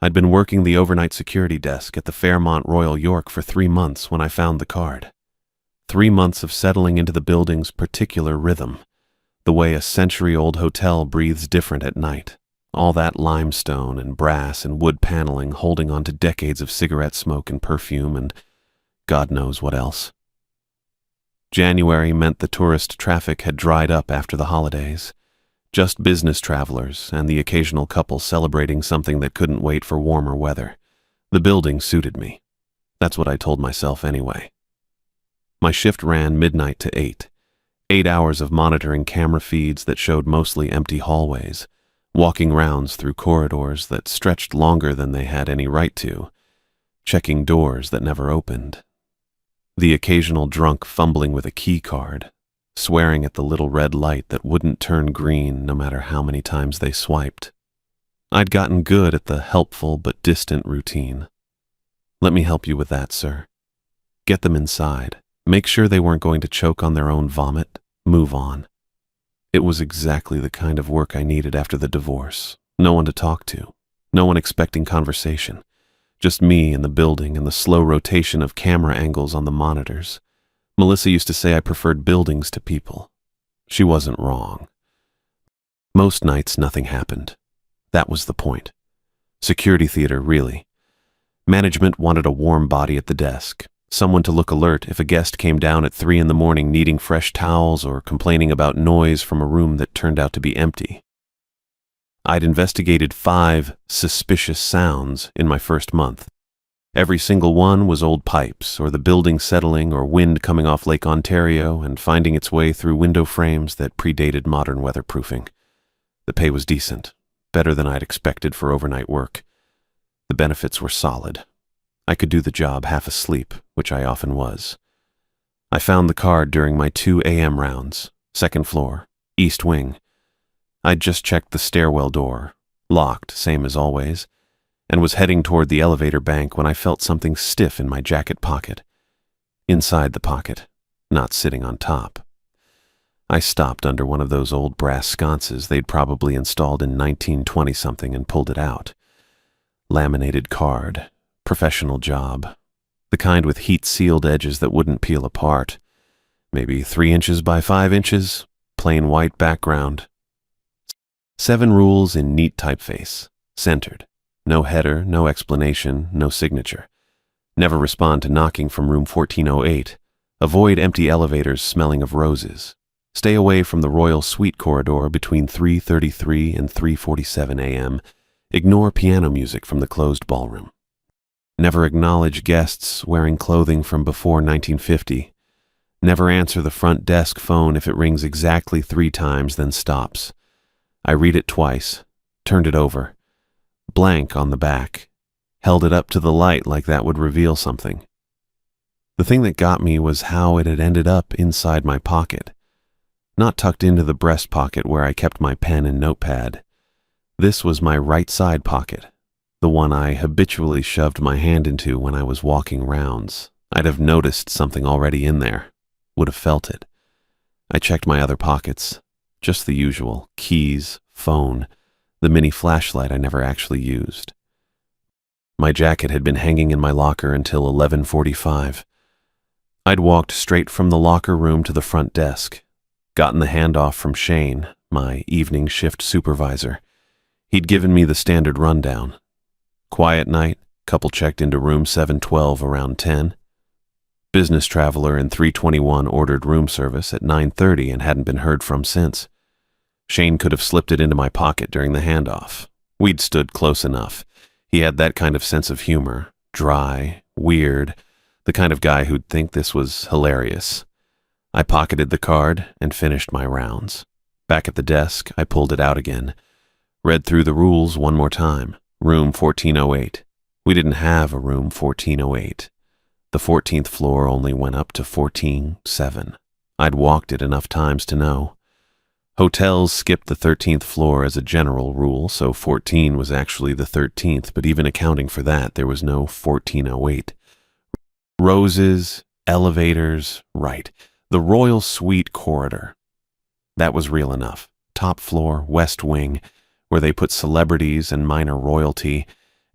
I'd been working the overnight security desk at the Fairmont Royal York for 3 months when I found the card. 3 months of settling into the building's particular rhythm, the way a century-old hotel breathes different at night. All that limestone and brass and wood paneling holding on to decades of cigarette smoke and perfume and God knows what else. January meant the tourist traffic had dried up after the holidays. Just business travelers and the occasional couple celebrating something that couldn't wait for warmer weather. The building suited me. That's what I told myself anyway. My shift ran midnight to 8. 8 hours of monitoring camera feeds that showed mostly empty hallways, walking rounds through corridors that stretched longer than they had any right to, checking doors that never opened. The occasional drunk fumbling with a key card, swearing at the little red light that wouldn't turn green no matter how many times they swiped. I'd gotten good at the helpful but distant routine. Let me help you with that, sir. Get them inside. Make sure they weren't going to choke on their own vomit. Move on. It was exactly the kind of work I needed after the divorce. No one to talk to. No one expecting conversation. Just me and the building and the slow rotation of camera angles on the monitors. Melissa used to say I preferred buildings to people. She wasn't wrong. Most nights nothing happened. That was the point. Security theater, really. Management wanted a warm body at the desk. Someone to look alert if a guest came down at 3 a.m. needing fresh towels or complaining about noise from a room that turned out to be empty. I'd investigated 5 suspicious sounds in my first month. Every single one was old pipes, or the building settling, or wind coming off Lake Ontario and finding its way through window frames that predated modern weatherproofing. The pay was decent, better than I'd expected for overnight work. The benefits were solid. I could do the job half asleep, which I often was. I found the card during my 2 a.m. rounds, 2nd floor, east wing. I'd just checked the stairwell door, locked, same as always, and was heading toward the elevator bank when I felt something stiff in my jacket pocket. Inside the pocket, not sitting on top. I stopped under one of those old brass sconces they'd probably installed in 1920-something and pulled it out. Laminated card. Professional job. The kind with heat-sealed edges that wouldn't peel apart. Maybe 3 inches by 5 inches, plain white background. 7 rules in neat typeface. Centered. No header, no explanation, no signature. Never respond to knocking from room 1408. Avoid empty elevators smelling of roses. Stay away from the Royal Suite corridor between 3:33 and 3:47 a.m. Ignore piano music from the closed ballroom. Never acknowledge guests wearing clothing from before 1950. Never answer the front desk phone if it rings exactly 3 times, then stops. I read it twice, turned it over. Blank on the back. Held it up to the light like that would reveal something. The thing that got me was how it had ended up inside my pocket. Not tucked into the breast pocket where I kept my pen and notepad. This was my right side pocket. The one I habitually shoved my hand into when I was walking rounds. I'd have noticed something already in there. Would have felt it. I checked my other pockets. Just the usual. Keys, phone, the mini flashlight I never actually used. My jacket had been hanging in my locker until 11:45. I'd walked straight from the locker room to the front desk. Gotten the handoff from Shane, my evening shift supervisor. He'd given me the standard rundown. Quiet night, couple checked into room 712 around 10. Business traveler in 321 ordered room service at 9:30 and hadn't been heard from since. Shane could have slipped it into my pocket during the handoff. We'd stood close enough. He had that kind of sense of humor, dry, weird, the kind of guy who'd think this was hilarious. I pocketed the card and finished my rounds. Back at the desk, I pulled it out again. Read through the rules one more time. Room 1408. We didn't have a room 1408. The 14th floor only went up to 14-7. I'd walked it enough times to know. Hotels skipped the 13th floor as a general rule, so 14 was actually the 13th, but even accounting for that, there was no 1408. Roses, elevators, right. The Royal Suite corridor. That was real enough. Top floor, west wing, where they put celebrities and minor royalty,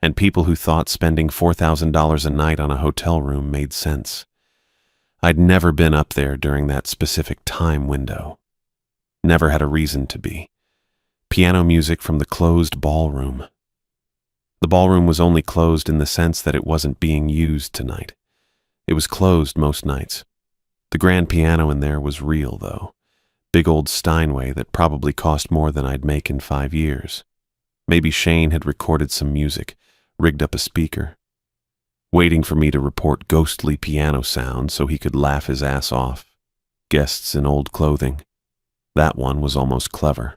and people who thought spending $4,000 a night on a hotel room made sense. I'd never been up there during that specific time window. Never had a reason to be. Piano music from the closed ballroom. The ballroom was only closed in the sense that it wasn't being used tonight. It was closed most nights. The grand piano in there was real, though. Big old Steinway that probably cost more than I'd make in 5 years. Maybe Shane had recorded some music, rigged up a speaker, waiting for me to report ghostly piano sounds so he could laugh his ass off. Guests in old clothing. That one was almost clever.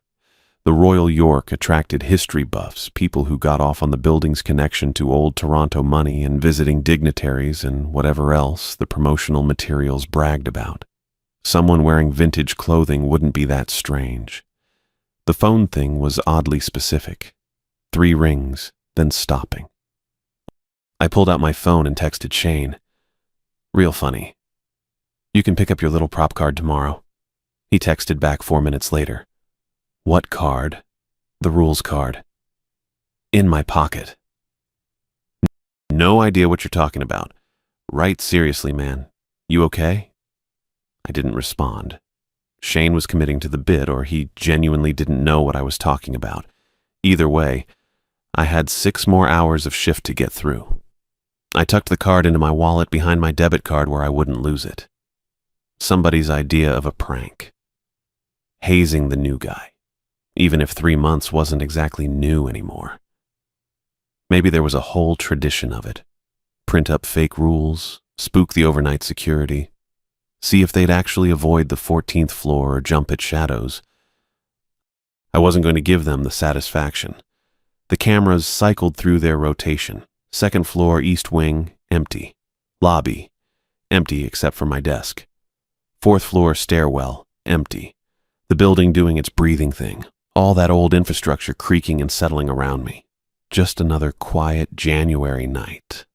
The Royal York attracted history buffs, people who got off on the building's connection to old Toronto money and visiting dignitaries and whatever else the promotional materials bragged about. Someone wearing vintage clothing wouldn't be that strange. The phone thing was oddly specific. 3 rings, then stopping. I pulled out my phone and texted Shane. Real funny. You can pick up your little prop card tomorrow. He texted back 4 minutes later. What card? The rules card. In my pocket. No idea what you're talking about. Right, seriously, man. You okay? I didn't respond. Shane was committing to the bit, or he genuinely didn't know what I was talking about. Either way, I had 6 more hours of shift to get through. I tucked the card into my wallet behind my debit card where I wouldn't lose it. Somebody's idea of a prank. Hazing the new guy, even if 3 months wasn't exactly new anymore. Maybe there was a whole tradition of it. Print up fake rules, spook the overnight security, see if they'd actually avoid the 14th floor or jump at shadows. I wasn't going to give them the satisfaction. The cameras cycled through their rotation. 2nd floor, east wing, empty. Lobby, empty except for my desk. 4th floor, stairwell, empty. The building doing its breathing thing. All that old infrastructure creaking and settling around me. Just another quiet January night.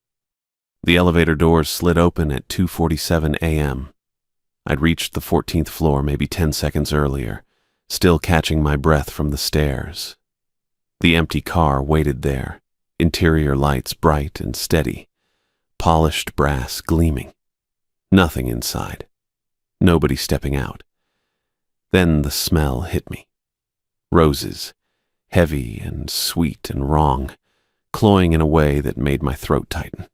The elevator doors slid open at 2:47 a.m. I'd reached the 14th floor maybe 10 seconds earlier, still catching my breath from the stairs. The empty car waited there, interior lights bright and steady, polished brass gleaming. Nothing inside. Nobody stepping out. Then the smell hit me. Roses, heavy and sweet and wrong, cloying in a way that made my throat tighten.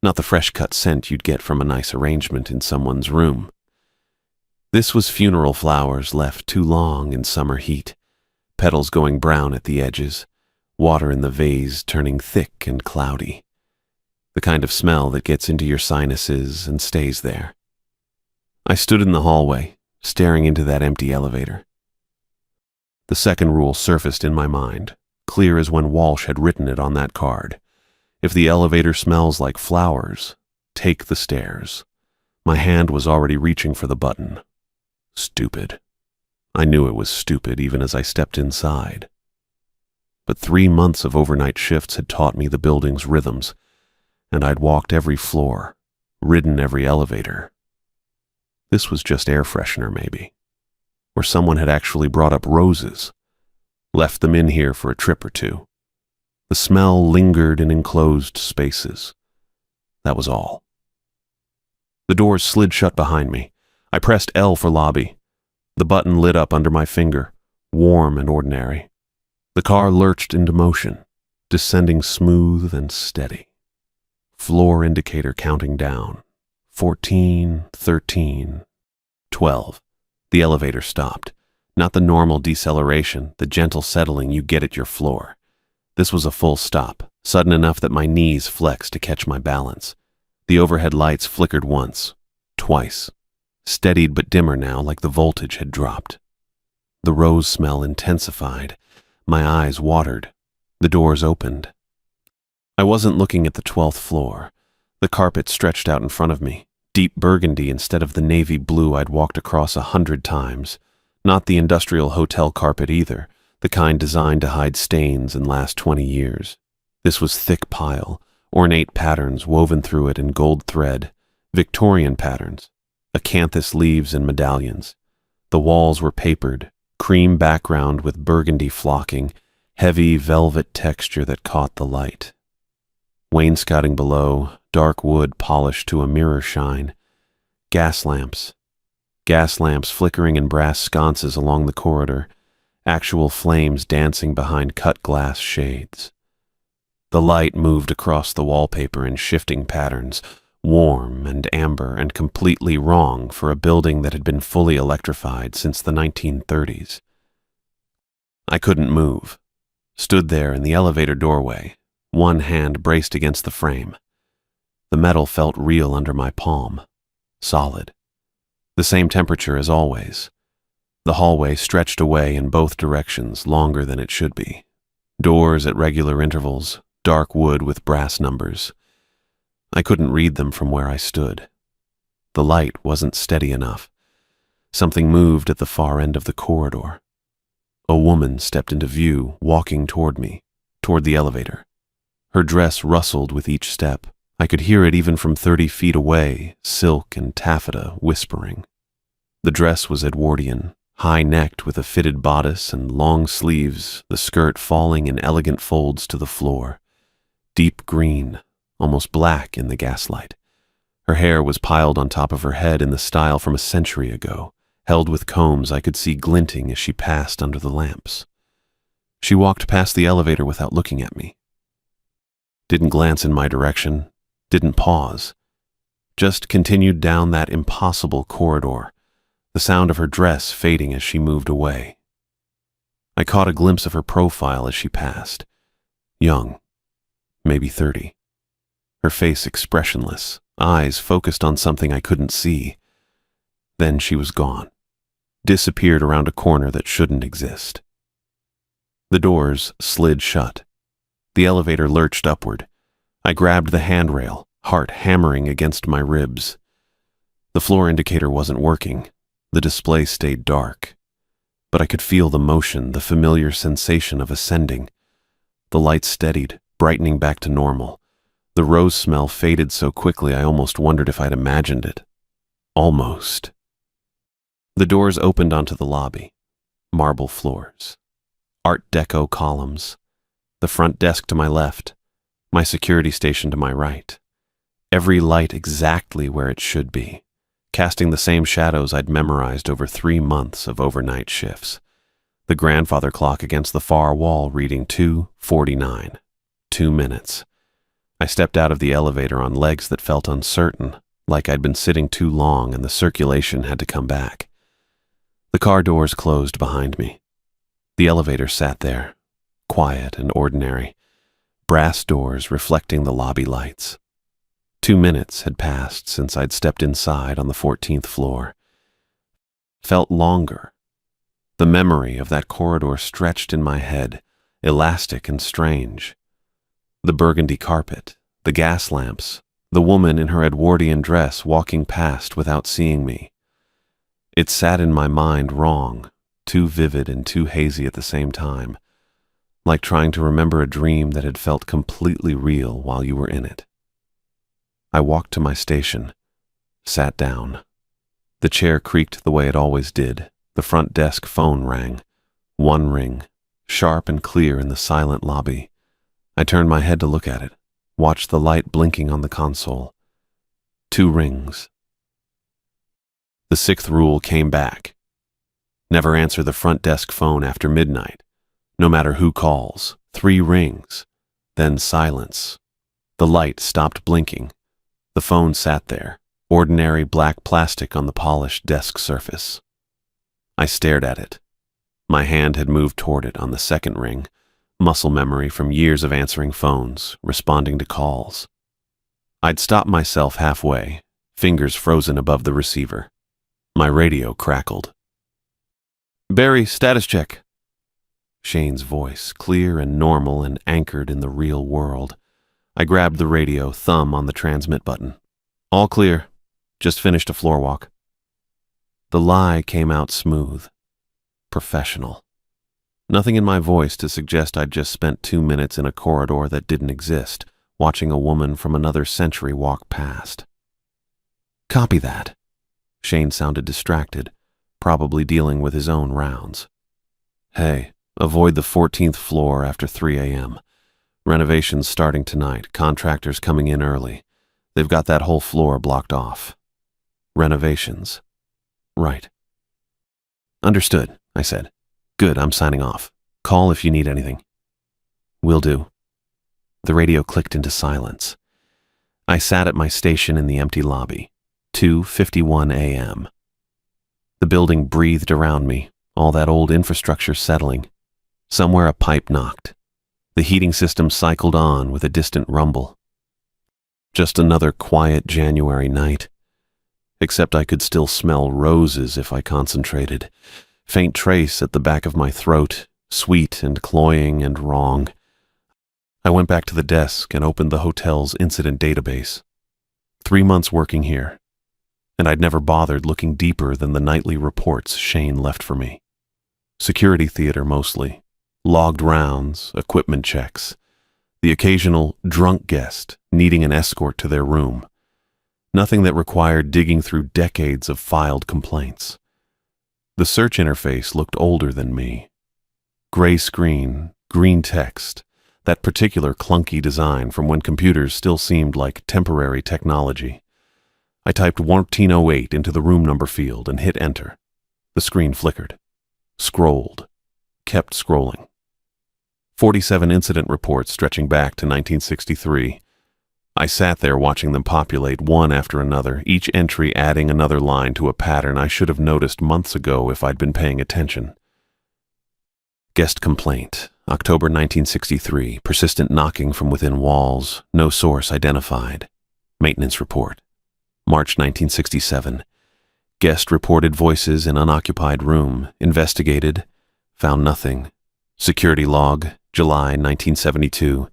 Not the fresh-cut scent you'd get from a nice arrangement in someone's room. This was funeral flowers left too long in summer heat, petals going brown at the edges, water in the vase turning thick and cloudy. The kind of smell that gets into your sinuses and stays there. I stood in the hallway, staring into that empty elevator. The second rule surfaced in my mind, clear as when Walsh had written it on that card. If the elevator smells like flowers, take the stairs. My hand was already reaching for the button. Stupid. I knew it was stupid even as I stepped inside. But 3 months of overnight shifts had taught me the building's rhythms, and I'd walked every floor, ridden every elevator. This was just air freshener, maybe. Or someone had actually brought up roses, left them in here for a trip or two. The smell lingered in enclosed spaces. That was all. The doors slid shut behind me. I pressed L for lobby. The button lit up under my finger, warm and ordinary. The car lurched into motion, descending smooth and steady. Floor indicator counting down. 14, 13, 12. The elevator stopped. Not the normal deceleration, the gentle settling you get at your floor. This was a full stop, sudden enough that my knees flexed to catch my balance. The overhead lights flickered once, twice. Steadied but dimmer now, like the voltage had dropped. The rose smell intensified. My eyes watered. The doors opened. I wasn't looking at the 12th floor. The carpet stretched out in front of me, deep burgundy instead of the navy blue I'd walked across 100 times. Not the industrial hotel carpet either, the kind designed to hide stains and last 20 years. This was thick pile, ornate patterns woven through it in gold thread, Victorian patterns, acanthus leaves and medallions. The walls were papered, cream background with burgundy flocking, heavy velvet texture that caught the light. Wainscoting below, dark wood polished to a mirror shine. Gas lamps. Gas lamps flickering in brass sconces along the corridor, actual flames dancing behind cut glass shades. The light moved across the wallpaper in shifting patterns, warm and amber and completely wrong for a building that had been fully electrified since the 1930s. I couldn't move. Stood there in the elevator doorway, one hand braced against the frame. The metal felt real under my palm, solid. The same temperature as always. The hallway stretched away in both directions, longer than it should be. Doors at regular intervals, dark wood with brass numbers. I couldn't read them from where I stood. The light wasn't steady enough. Something moved at the far end of the corridor. A woman stepped into view, walking toward me, toward the elevator. Her dress rustled with each step. I could hear it even from 30 feet away, silk and taffeta whispering. The dress was Edwardian, high-necked with a fitted bodice and long sleeves, the skirt falling in elegant folds to the floor. Deep green, almost black in the gaslight. Her hair was piled on top of her head in the style from a century ago, held with combs I could see glinting as she passed under the lamps. She walked past the elevator without looking at me. Didn't glance in my direction, didn't pause. Just continued down that impossible corridor, the sound of her dress fading as she moved away. I caught a glimpse of her profile as she passed. Young, maybe 30. Her face expressionless, eyes focused on something I couldn't see. Then she was gone, disappeared around a corner that shouldn't exist. The doors slid shut. The elevator lurched upward. I grabbed the handrail, heart hammering against my ribs. The floor indicator wasn't working. The display stayed dark. But I could feel the motion, the familiar sensation of ascending. The light steadied, brightening back to normal. The rose smell faded so quickly I almost wondered if I'd imagined it. Almost. The doors opened onto the lobby. Marble floors. Art Deco columns. The front desk to my left. My security station to my right. Every light exactly where it should be, casting the same shadows I'd memorized over 3 months of overnight shifts. The grandfather clock against the far wall reading 2:49. 2 minutes. I stepped out of the elevator on legs that felt uncertain, like I'd been sitting too long and the circulation had to come back. The car doors closed behind me. The elevator sat there, quiet and ordinary, brass doors reflecting the lobby lights. 2 minutes had passed since I'd stepped inside on the 14th floor. Felt longer. The memory of that corridor stretched in my head, elastic and strange. The burgundy carpet, the gas lamps, the woman in her Edwardian dress walking past without seeing me. It sat in my mind wrong, too vivid and too hazy at the same time, like trying to remember a dream that had felt completely real while you were in it. I walked to my station, sat down. The chair creaked the way it always did. The front desk phone rang. One ring, sharp and clear in the silent lobby. I turned my head to look at it, watched the light blinking on the console. 2 rings. The 6th rule came back. Never answer the front desk phone after midnight, no matter who calls. 3 rings. Then silence. The light stopped blinking. The phone sat there, ordinary black plastic on the polished desk surface. I stared at it. My hand had moved toward it on the 2nd ring, muscle memory from years of answering phones, responding to calls. I'd stopped myself halfway, fingers frozen above the receiver. My radio crackled. "Barry, status check." Shane's voice, clear and normal and anchored in the real world. I grabbed the radio, thumb on the transmit button. "All clear. Just finished a floor walk." The lie came out smooth. Professional. Nothing in my voice to suggest I'd just spent 2 minutes in a corridor that didn't exist, watching a woman from another century walk past. "Copy that." Shane sounded distracted, probably dealing with his own rounds. "Hey, avoid the 14th floor after 3 a.m. Renovations starting tonight, contractors coming in early. They've got that whole floor blocked off. Renovations. Right. Understood, I said. Good, I'm signing off. Call if you need anything. Will do. The radio clicked into silence. I sat at my station in the empty lobby. 2:51 a.m. The building breathed around me, all that old infrastructure settling. Somewhere a pipe knocked. The heating system cycled on with a distant rumble. Just another quiet January night. Except I could still smell roses if I concentrated. Faint trace at the back of my throat, sweet and cloying and wrong. I went back to the desk and opened the hotel's incident database. 3 months working here, and I'd never bothered looking deeper than the nightly reports Shane left for me. Security theater mostly. Logged rounds, equipment checks, the occasional drunk guest needing an escort to their room. Nothing that required digging through decades of filed complaints. The search interface looked older than me. Gray screen, green text, that particular clunky design from when computers still seemed like temporary technology. I typed 1408 into the room number field and hit enter. The screen flickered. Scrolled. Kept scrolling. 47 incident reports stretching back to 1963. I sat there watching them populate one after another, each entry adding another line to a pattern I should have noticed months ago if I'd been paying attention. Guest complaint, October 1963, persistent knocking from within walls, no source identified. Maintenance report, March 1967. Guest reported voices in unoccupied room, investigated, found nothing. Security log, July 1972.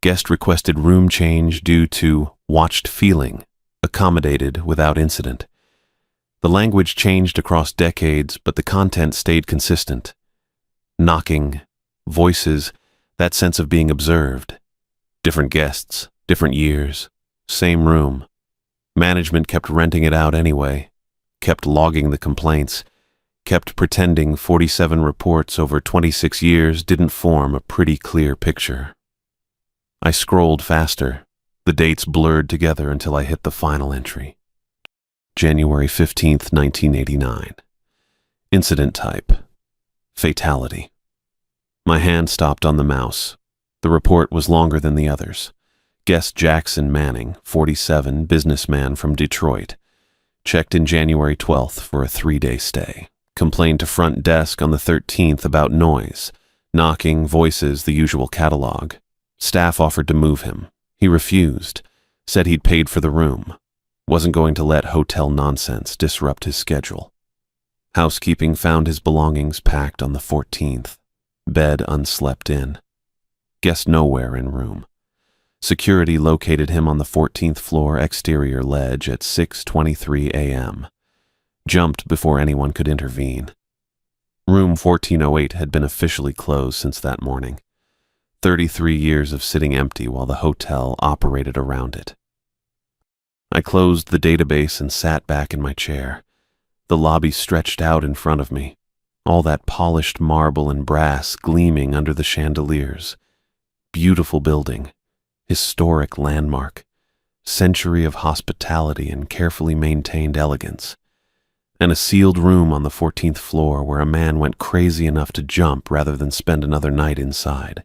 Guest requested room change due to watched feeling, accommodated without incident. The language changed across decades, but the content stayed consistent. Knocking, voices, that sense of being observed. Different guests, different years, same room. Management kept renting it out anyway, kept logging the complaints, kept pretending 47 reports over 26 years didn't form a pretty clear picture. I scrolled faster, the dates blurred together until I hit the final entry. January 15th, 1989. Incident type. Fatality. My hand stopped on the mouse. The report was longer than the others. Guest Jackson Manning, 47, businessman from Detroit. Checked in January 12th for a 3-day stay. Complained to front desk on the 13th about noise, knocking, voices, the usual catalog. Staff offered to move him. He refused, said he'd paid for the room. Wasn't going to let hotel nonsense disrupt his schedule. Housekeeping found his belongings packed on the 14th. Bed unslept in. Guest nowhere in room. Security located him on the 14th floor exterior ledge at 6:23 a.m. Jumped before anyone could intervene. Room 1408 had been officially closed since that morning. 33 years of sitting empty while the hotel operated around it. I closed the database and sat back in my chair. The lobby stretched out in front of me, all that polished marble and brass gleaming under the chandeliers. Beautiful building, historic landmark, century of hospitality and carefully maintained elegance. And a sealed room on the 14th floor where a man went crazy enough to jump rather than spend another night inside.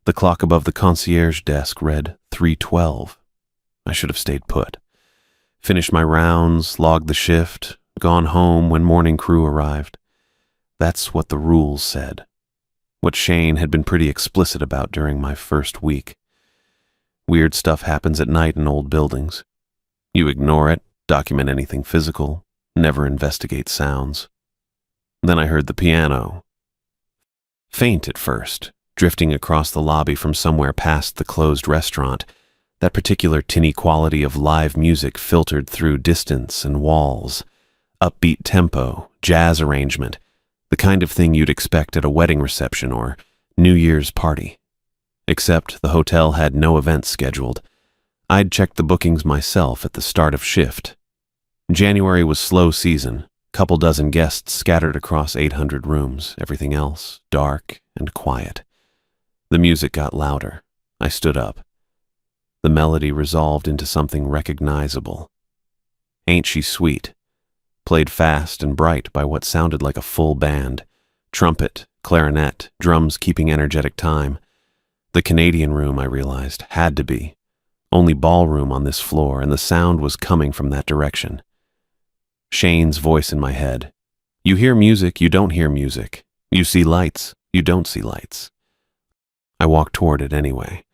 The clock above the concierge desk read 3:12. I should have stayed put. Finished my rounds, logged the shift, gone home when morning crew arrived. That's what the rules said. What Shane had been pretty explicit about during my first week. Weird stuff happens at night in old buildings. You ignore it, document anything physical, never investigate sounds. Then I heard the piano. Faint at first, drifting across the lobby from somewhere past the closed restaurant, that particular tinny quality of live music filtered through distance and walls. Upbeat tempo, jazz arrangement, the kind of thing you'd expect at a wedding reception or New Year's party. Except the hotel had no events scheduled. I'd checked the bookings myself at the start of shift. January was slow season, couple dozen guests scattered across 800 rooms, everything else dark and quiet. The music got louder. I stood up. The melody resolved into something recognizable. Ain't She Sweet, played fast and bright by what sounded like a full band, trumpet, clarinet, drums keeping energetic time. The Canadian Room, I realized, had to be. Only ballroom on this floor, and the sound was coming from that direction. Shane's voice in my head. You hear music, you don't hear music. You see lights, you don't see lights. I walked toward it anyway.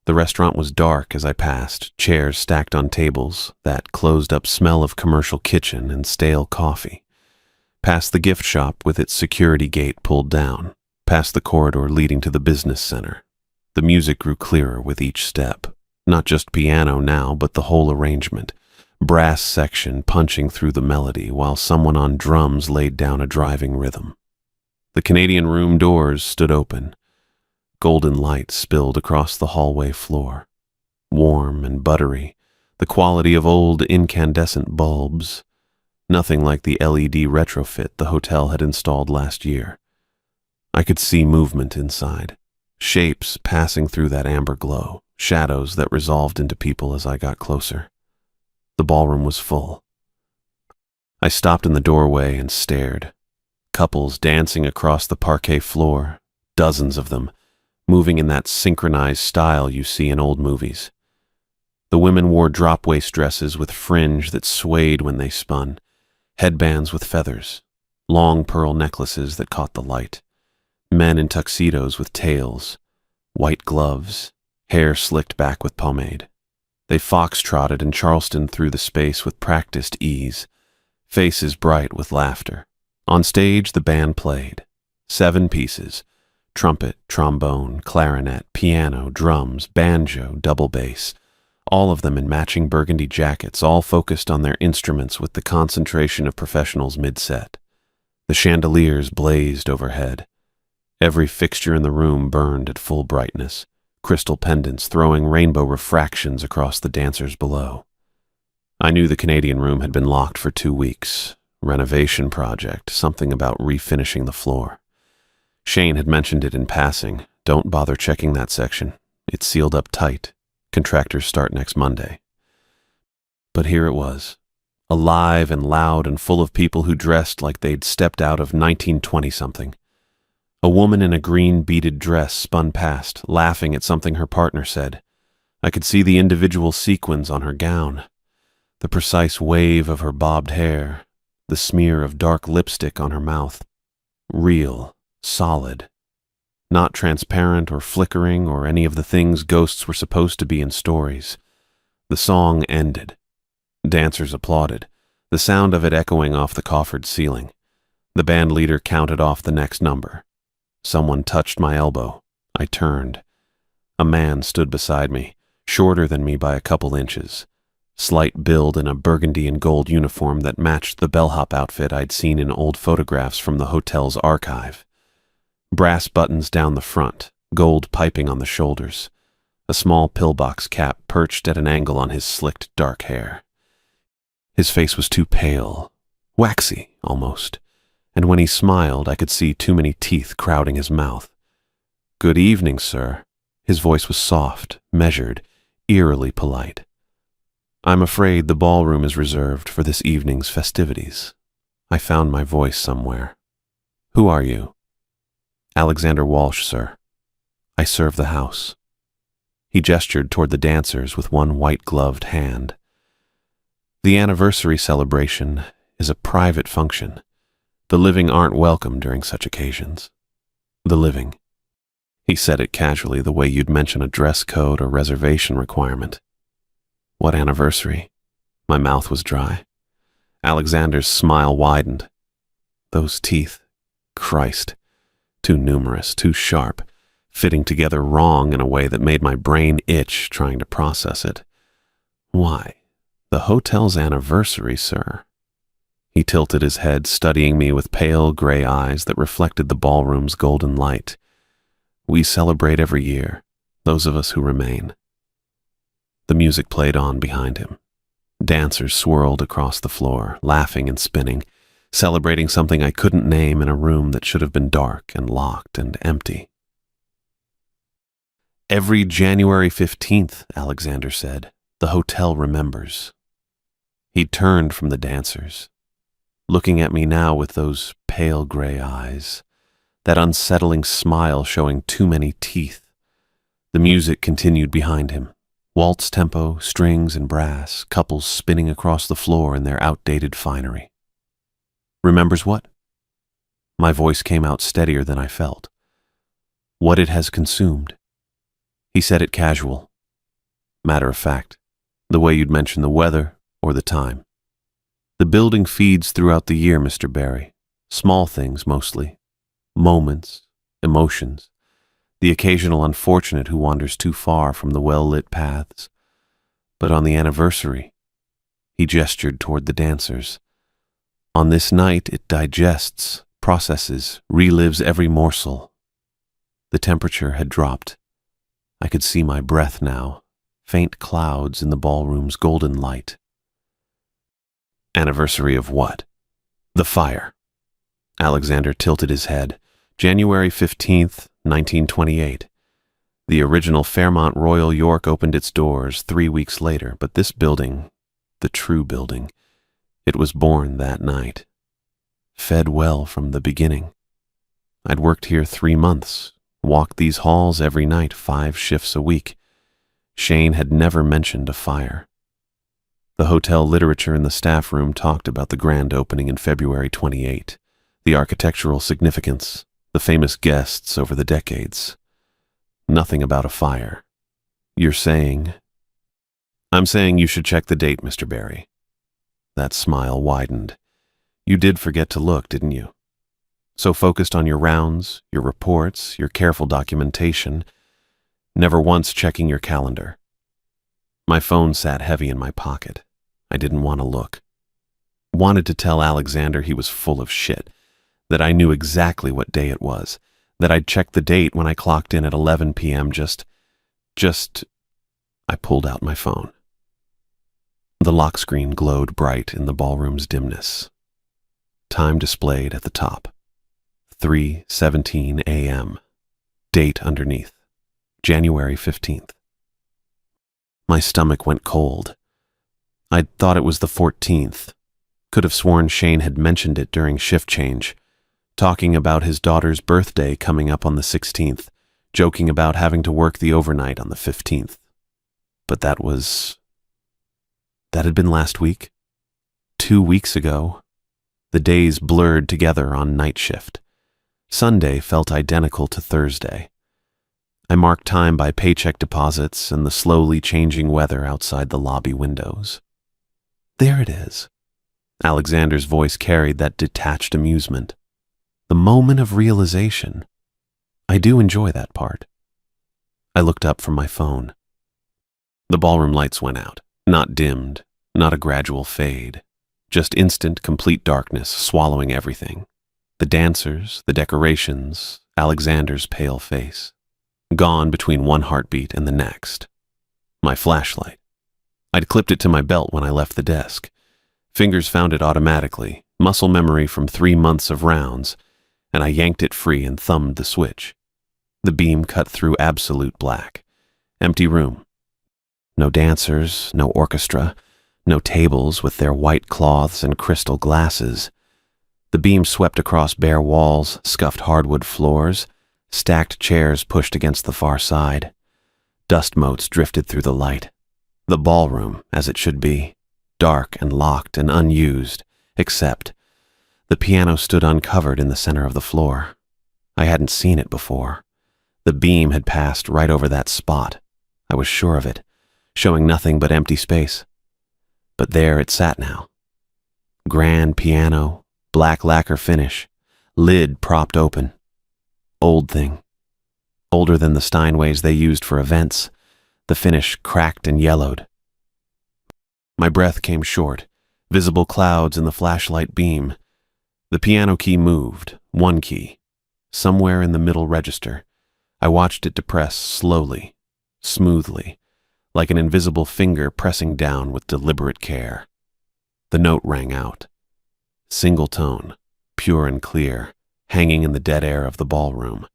The restaurant was dark as I passed, chairs stacked on tables, that closed-up smell of commercial kitchen and stale coffee. Past the gift shop with its security gate pulled down, past the corridor leading to the business center. The music grew clearer with each step. Not just piano now, but the whole arrangement. Brass section punching through the melody while someone on drums laid down a driving rhythm. The Canadian Room doors stood open. Golden light spilled across the hallway floor. Warm and buttery, the quality of old incandescent bulbs. Nothing like the LED retrofit the hotel had installed last year. I could see movement inside. Shapes passing through that amber glow. Shadows that resolved into people as I got closer. The ballroom was full. I stopped in the doorway and stared. Couples dancing across the parquet floor, dozens of them, moving in that synchronized style you see in old movies. The women wore drop-waist dresses with fringe that swayed when they spun, headbands with feathers, long pearl necklaces that caught the light, men in tuxedos with tails, white gloves, hair slicked back with pomade. They foxtrotted and Charleston through the space with practiced ease, faces bright with laughter. On stage, the band played. 7 pieces: trumpet, trombone, clarinet, piano, drums, banjo, double bass, all of them in matching burgundy jackets, all focused on their instruments with the concentration of professionals mid-set. The chandeliers blazed overhead. Every fixture in the room burned at full brightness, crystal pendants throwing rainbow refractions across the dancers below. I knew the Canadian Room had been locked for 2 weeks. Renovation project, something about refinishing the floor. Shane had mentioned it in passing. Don't bother checking that section. It's sealed up tight. Contractors start next Monday. But here it was, alive and loud and full of people who dressed like they'd stepped out of 1920-something. A woman in a green beaded dress spun past, laughing at something her partner said. I could see the individual sequins on her gown, the precise wave of her bobbed hair, the smear of dark lipstick on her mouth. Real, solid. Not transparent or flickering or any of the things ghosts were supposed to be in stories. The song ended. Dancers applauded, the sound of it echoing off the coffered ceiling. The band leader counted off the next number. Someone touched my elbow. I turned. A man stood beside me, shorter than me by a couple inches. Slight build in a burgundy and gold uniform that matched the bellhop outfit I'd seen in old photographs from the hotel's archive. Brass buttons down the front, gold piping on the shoulders. A small pillbox cap perched at an angle on his slicked dark hair. His face was too pale, waxy almost, and when he smiled I could see too many teeth crowding his mouth. Good evening, sir. His voice was soft, measured, eerily polite. I'm afraid the ballroom is reserved for this evening's festivities. I found my voice somewhere. Who are you? Alexander Walsh, sir. I serve the house. He gestured toward the dancers with one white-gloved hand. The anniversary celebration is a private function. The living aren't welcome during such occasions. The living. He said it casually, the way you'd mention a dress code or reservation requirement. What anniversary? My mouth was dry. Alexander's smile widened. Those teeth. Christ. Too numerous, too sharp, fitting together wrong in a way that made my brain itch trying to process it. Why? The hotel's anniversary, sir. He tilted his head, studying me with pale gray eyes that reflected the ballroom's golden light. We celebrate every year, those of us who remain. The music played on behind him. Dancers swirled across the floor, laughing and spinning, celebrating something I couldn't name in a room that should have been dark and locked and empty. Every January 15th, Alexander said, the hotel remembers. He turned from the dancers, looking at me now with those pale gray eyes, that unsettling smile showing too many teeth. The music continued behind him. Waltz tempo, strings and brass, couples spinning across the floor in their outdated finery. Remembers what? My voice came out steadier than I felt. What it has consumed. He said it casual. Matter of fact, the way you'd mention the weather or the time. The building feeds throughout the year, Mr. Barry. Small things mostly. Moments, emotions. The occasional unfortunate who wanders too far from the well-lit paths. But on the anniversary, he gestured toward the dancers. On this night, it digests, processes, relives every morsel. The temperature had dropped. I could see my breath now, faint clouds in the ballroom's golden light. Anniversary of what? The fire. Alexander tilted his head. January 15th, 1928. The original Fairmont Royal York opened its doors 3 weeks later, but this building, the true building, it was born that night. Fed well from the beginning. I'd worked here 3 months, walked these halls every night, 5 shifts a week. Shane had never mentioned a fire. The hotel literature in the staff room talked about the grand opening in February 28, the architectural significance, the famous guests over the decades. Nothing about a fire. You're saying... I'm saying you should check the date, Mr. Barry. That smile widened. You did forget to look, didn't you? So focused on your rounds, your reports, your careful documentation, never once checking your calendar. My phone sat heavy in my pocket. I didn't want to look. Wanted to tell Alexander he was full of shit, that I knew exactly what day it was, that I'd checked the date when I clocked in at 11 p.m. I pulled out my phone. The lock screen glowed bright in the ballroom's dimness. Time displayed at the top. 3:17 a.m. Date underneath. January 15th. My stomach went cold. I'd thought it was the 14th. Could have sworn Shane had mentioned it during shift change, talking about his daughter's birthday coming up on the 16th, joking about having to work the overnight on the 15th. But that had been last week. 2 weeks ago. The days blurred together on night shift. Sunday felt identical to Thursday. I marked time by paycheck deposits and the slowly changing weather outside the lobby windows. There it is. Alexander's voice carried that detached amusement. The moment of realization. I do enjoy that part. I looked up from my phone. The ballroom lights went out, not dimmed, not a gradual fade, just instant, complete darkness swallowing everything. The dancers, the decorations, Alexander's pale face. Gone between one heartbeat and the next. My flashlight. I'd clipped it to my belt when I left the desk. Fingers found it automatically, muscle memory from 3 months of rounds, and I yanked it free and thumbed the switch. The beam cut through absolute black. Empty room. No dancers, no orchestra, no tables with their white cloths and crystal glasses. The beam swept across bare walls, scuffed hardwood floors, stacked chairs pushed against the far side. Dust motes drifted through the light. The ballroom, as it should be, dark and locked and unused, except the piano stood uncovered in the center of the floor. I hadn't seen it before. The beam had passed right over that spot. I was sure of it, showing nothing but empty space. But there it sat now. Grand piano, black lacquer finish, lid propped open. Old thing. Older than the Steinways they used for events. The finish cracked and yellowed. My breath came short, visible clouds in the flashlight beam. The piano key moved, one key, somewhere in the middle register. I watched it depress slowly, smoothly, like an invisible finger pressing down with deliberate care. The note rang out. Single tone, pure and clear, hanging in the dead air of the ballroom.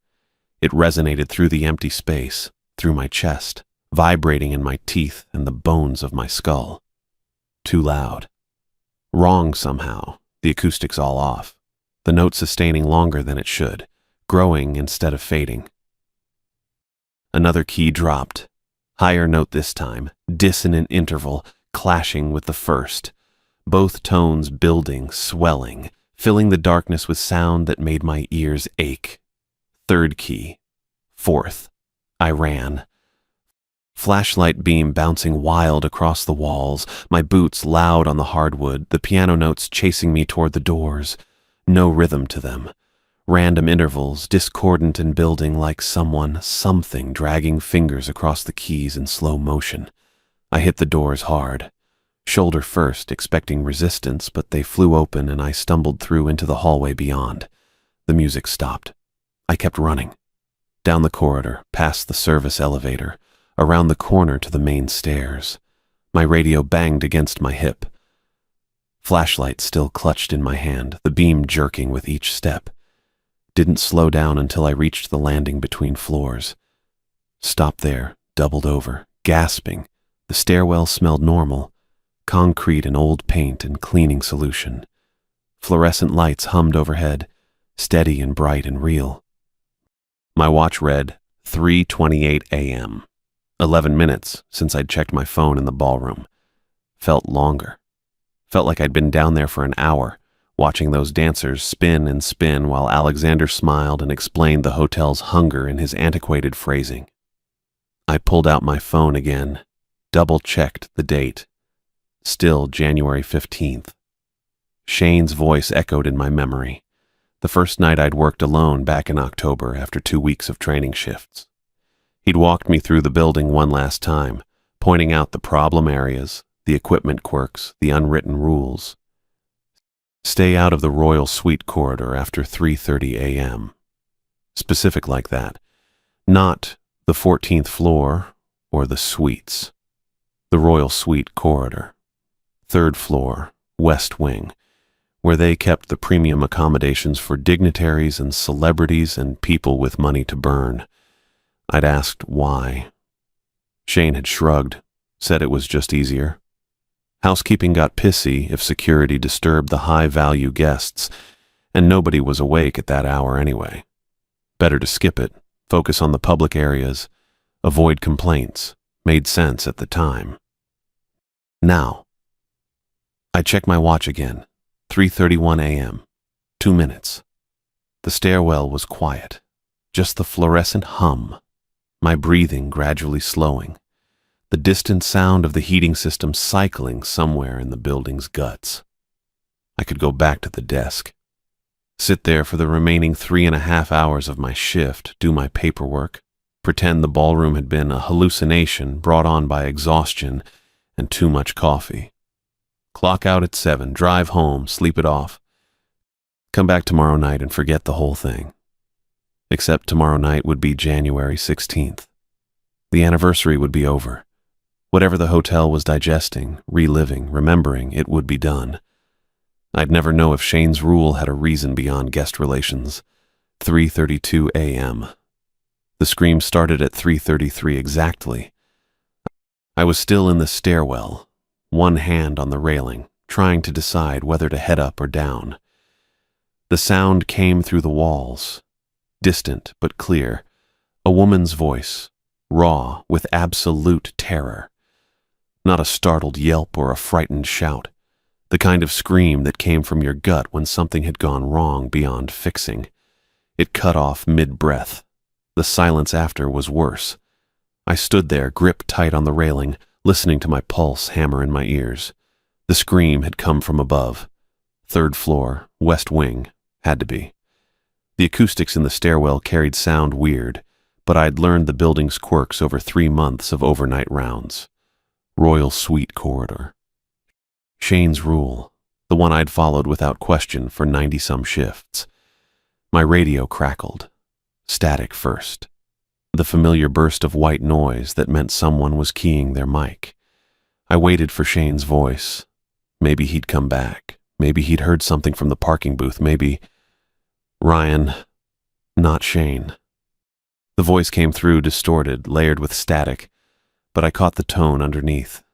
It resonated through the empty space, through my chest, vibrating in my teeth and the bones of my skull. Too loud. Wrong somehow, the acoustics all off, the note sustaining longer than it should, growing instead of fading. Another key dropped. Higher note this time, dissonant interval, clashing with the first. Both tones building, swelling, filling the darkness with sound that made my ears ache. Third key. Fourth. I ran. Flashlight beam bouncing wild across the walls, my boots loud on the hardwood, the piano notes chasing me toward the doors. No rhythm to them. Random intervals, discordant and building like something dragging fingers across the keys in slow motion. I hit the doors hard. Shoulder first, expecting resistance, but they flew open and I stumbled through into the hallway beyond. The music stopped. I kept running. Down the corridor, past the service elevator, around the corner to the main stairs. My radio banged against my hip. Flashlight still clutched in my hand, the beam jerking with each step. Didn't slow down until I reached the landing between floors. Stopped there, doubled over, gasping. The stairwell smelled normal. Concrete and old paint and cleaning solution. Fluorescent lights hummed overhead, steady and bright and real. My watch read 3:28 a.m. 11 minutes since I'd checked my phone in the ballroom. Felt longer. Felt like I'd been down there for an hour, watching those dancers spin and spin while Alexander smiled and explained the hotel's hunger in his antiquated phrasing. I pulled out my phone again, double-checked the date. Still January 15th. Shane's voice echoed in my memory. The first night I'd worked alone back in October after 2 weeks of training shifts. He'd walked me through the building one last time, pointing out the problem areas, the equipment quirks, the unwritten rules. Stay out of the Royal Suite corridor after 3:30 a.m. Specific like that. Not the 14th floor or the suites. The Royal Suite corridor. 3rd floor, West Wing, where they kept the premium accommodations for dignitaries and celebrities and people with money to burn. I'd asked why. Shane had shrugged, said it was just easier. Housekeeping got pissy if security disturbed the high-value guests, and nobody was awake at that hour anyway. Better to skip it, focus on the public areas, avoid complaints. Made sense at the time. Now, I checked my watch again. 3:31 a.m. 2 minutes. The stairwell was quiet, just the fluorescent hum, my breathing gradually slowing, the distant sound of the heating system cycling somewhere in the building's guts. I could go back to the desk, sit there for the remaining 3.5 hours of my shift, do my paperwork, pretend the ballroom had been a hallucination brought on by exhaustion and too much coffee. Clock out at 7, drive home, sleep it off. Come back tomorrow night and forget the whole thing. Except tomorrow night would be January 16th. The anniversary would be over. Whatever the hotel was digesting, reliving, remembering, it would be done. I'd never know if Shane's rule had a reason beyond guest relations. 3:32 a.m. The scream started at 3:33 exactly. I was still in the stairwell, one hand on the railing, trying to decide whether to head up or down. The sound came through the walls, distant but clear, a woman's voice, raw with absolute terror. Not a startled yelp or a frightened shout, the kind of scream that came from your gut when something had gone wrong beyond fixing. It cut off mid-breath. The silence after was worse. I stood there, gripped tight on the railing, listening to my pulse hammer in my ears. The scream had come from above. 3rd floor, West Wing, had to be. The acoustics in the stairwell carried sound weird, but I'd learned the building's quirks over 3 months of overnight rounds. Royal Suite corridor. Shane's rule, the one I'd followed without question for 90-some shifts. My radio crackled. Static first. The familiar burst of white noise that meant someone was keying their mic. I waited for Shane's voice. Maybe he'd come back. Maybe he'd heard something from the parking booth. Maybe... Ryan. Not Shane. The voice came through distorted, layered with static, but I caught the tone underneath.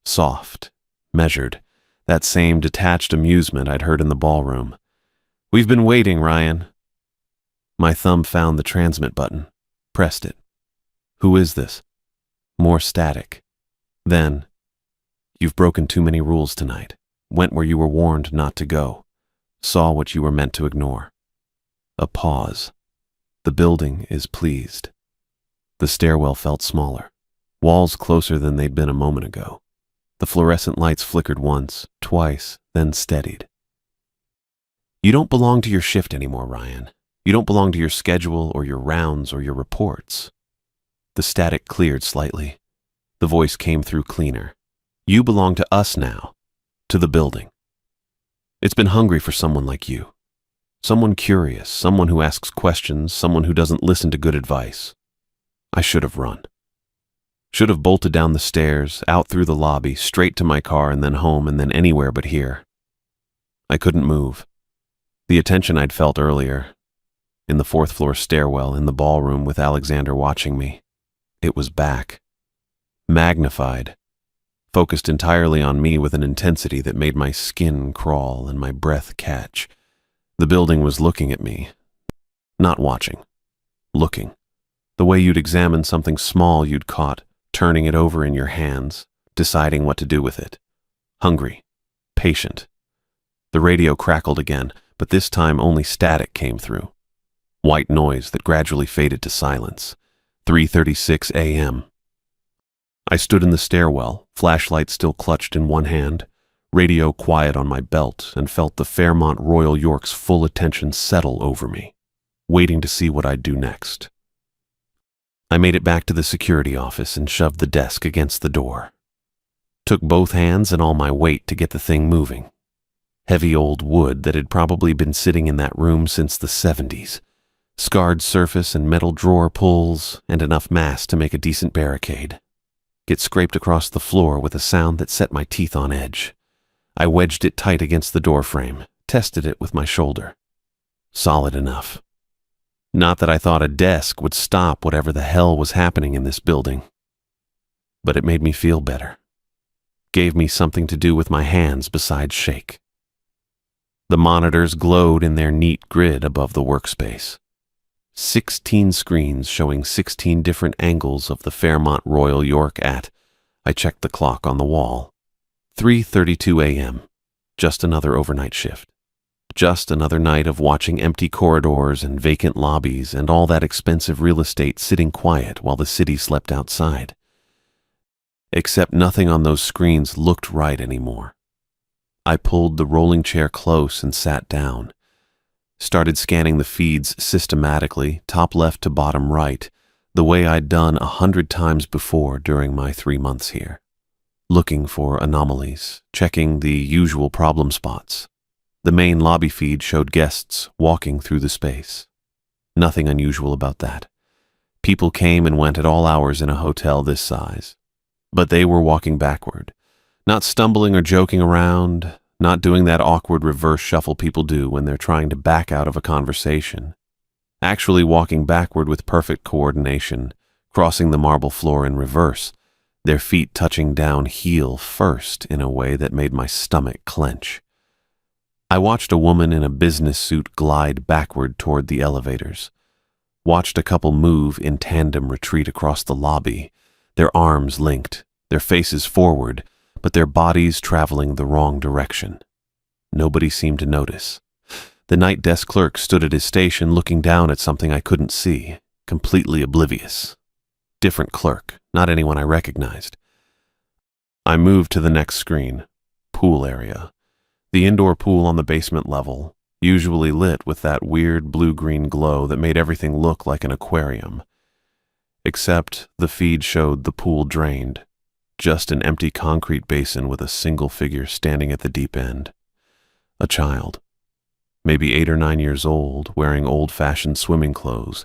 Soft, measured, that same detached amusement I'd heard in the ballroom. "We've been waiting, Ryan." My thumb found the transmit button, pressed it. "Who is this?" More static. Then, "You've broken too many rules tonight. Went where you were warned not to go. Saw what you were meant to ignore." A pause. "The building is pleased." The stairwell felt smaller, walls closer than they'd been a moment ago. The fluorescent lights flickered once, twice, then steadied. "You don't belong to your shift anymore, Ryan. You don't belong to your schedule or your rounds or your reports." The static cleared slightly. The voice came through cleaner. "You belong to us now, to the building. It's been hungry for someone like you. Someone curious, someone who asks questions, someone who doesn't listen to good advice." I should have run. Should have bolted down the stairs, out through the lobby, straight to my car and then home and then anywhere but here. I couldn't move. The attention I'd felt earlier, in the fourth-floor stairwell, in the ballroom with Alexander watching me, it was back. Magnified. Focused entirely on me with an intensity that made my skin crawl and my breath catch. The building was looking at me. Not watching. Looking. The way you'd examine something small you'd caught, turning it over in your hands, deciding what to do with it. Hungry. Patient. The radio crackled again, but this time only static came through. White noise that gradually faded to silence. 3:36 a.m. I stood in the stairwell, flashlight still clutched in one hand, radio quiet on my belt, and felt the Fairmont Royal York's full attention settle over me, waiting to see what I'd do next. I made it back to the security office and shoved the desk against the door. Took both hands and all my weight to get the thing moving. Heavy old wood that had probably been sitting in that room since the 70s. Scarred surface and metal drawer pulls, and enough mass to make a decent barricade. It scraped across the floor with a sound that set my teeth on edge. I wedged it tight against the doorframe, tested it with my shoulder. Solid enough. Not that I thought a desk would stop whatever the hell was happening in this building. But it made me feel better. Gave me something to do with my hands besides shake. The monitors glowed in their neat grid above the workspace. 16 screens showing 16 different angles of the Fairmont Royal York at, I checked the clock on the wall, 3:32 a.m. Just another overnight shift. Just another night of watching empty corridors and vacant lobbies and all that expensive real estate sitting quiet while the city slept outside. Except nothing on those screens looked right anymore. I pulled the rolling chair close and sat down. Started scanning the feeds systematically, top left to bottom right, the way I'd done 100 times before during my 3 months here. Looking for anomalies, checking the usual problem spots. The main lobby feed showed guests walking through the space. Nothing unusual about that. People came and went at all hours in a hotel this size. But they were walking backward, not stumbling or joking around, not doing that awkward reverse shuffle people do when they're trying to back out of a conversation. Actually walking backward with perfect coordination, crossing the marble floor in reverse, their feet touching down heel first in a way that made my stomach clench. I watched a woman in a business suit glide backward toward the elevators. Watched a couple move in tandem retreat across the lobby, their arms linked, their faces forward, but their bodies traveling the wrong direction. Nobody seemed to notice. The night desk clerk stood at his station looking down at something I couldn't see, completely oblivious. Different clerk, not anyone I recognized. I moved to the next screen. Pool area. The indoor pool on the basement level, usually lit with that weird blue-green glow that made everything look like an aquarium. Except the feed showed the pool drained. Just an empty concrete basin with a single figure standing at the deep end. A child. Maybe 8 or 9 years old, wearing old-fashioned swimming clothes.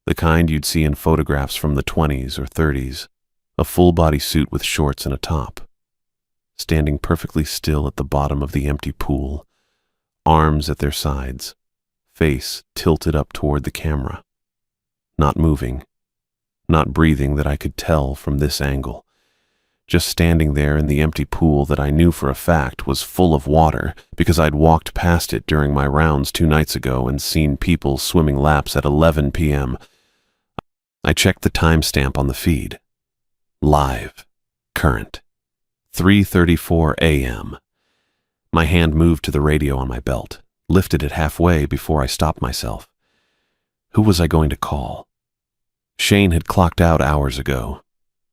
The kind you'd see in photographs from the 20s or 30s. A full-body suit with shorts and a top. Standing perfectly still at the bottom of the empty pool. Arms at their sides. Face tilted up toward the camera. not moving, not breathing that I could tell from this angle. Just standing there in the empty pool that I knew for a fact was full of water because I'd walked past it during my rounds 2 nights ago and seen people swimming laps at 11 p.m. I checked the timestamp on the feed. Live. Current. 3:34 a.m. My hand moved to the radio on my belt, lifted it halfway before I stopped myself. Who was I going to call? Shane had clocked out hours ago.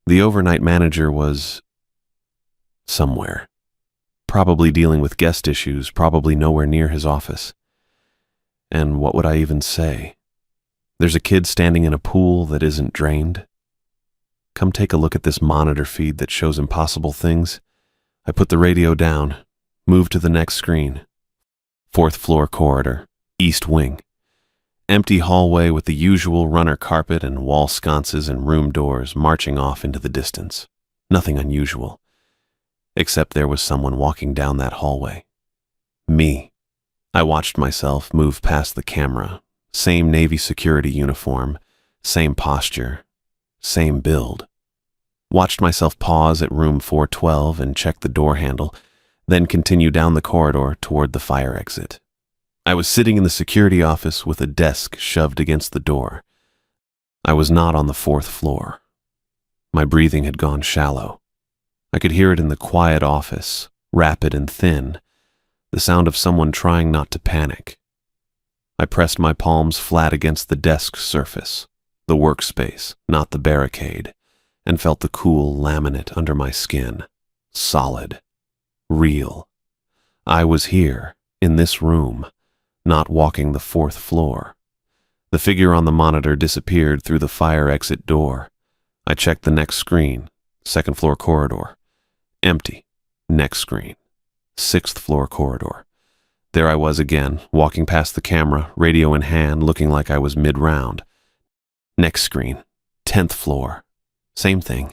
The overnight manager was somewhere. Probably dealing with guest issues, probably nowhere near his office. And what would I even say? There's a kid standing in a pool that isn't drained. Come take a look at this monitor feed that shows impossible things. I put the radio down, moved to the next screen. 4th floor corridor, east wing. Empty hallway with the usual runner carpet and wall sconces and room doors marching off into the distance. Nothing unusual. Except there was someone walking down that hallway. Me. I watched myself move past the camera. Same Navy security uniform, same posture, same build. Watched myself pause at room 412 and check the door handle, then continue down the corridor toward the fire exit. I was sitting in the security office with a desk shoved against the door. I was not on the 4th floor. My breathing had gone shallow. I could hear it in the quiet office, rapid and thin, the sound of someone trying not to panic. I pressed my palms flat against the desk surface, the workspace, not the barricade, and felt the cool laminate under my skin. Solid. Real. I was here, in this room, not walking the 4th floor. The figure on the monitor disappeared through the fire exit door. I checked the next screen, 2nd floor corridor. Empty. Next screen. 6th floor corridor. There I was again, walking past the camera, radio in hand, looking like I was mid-round. Next screen. 10th floor. Same thing.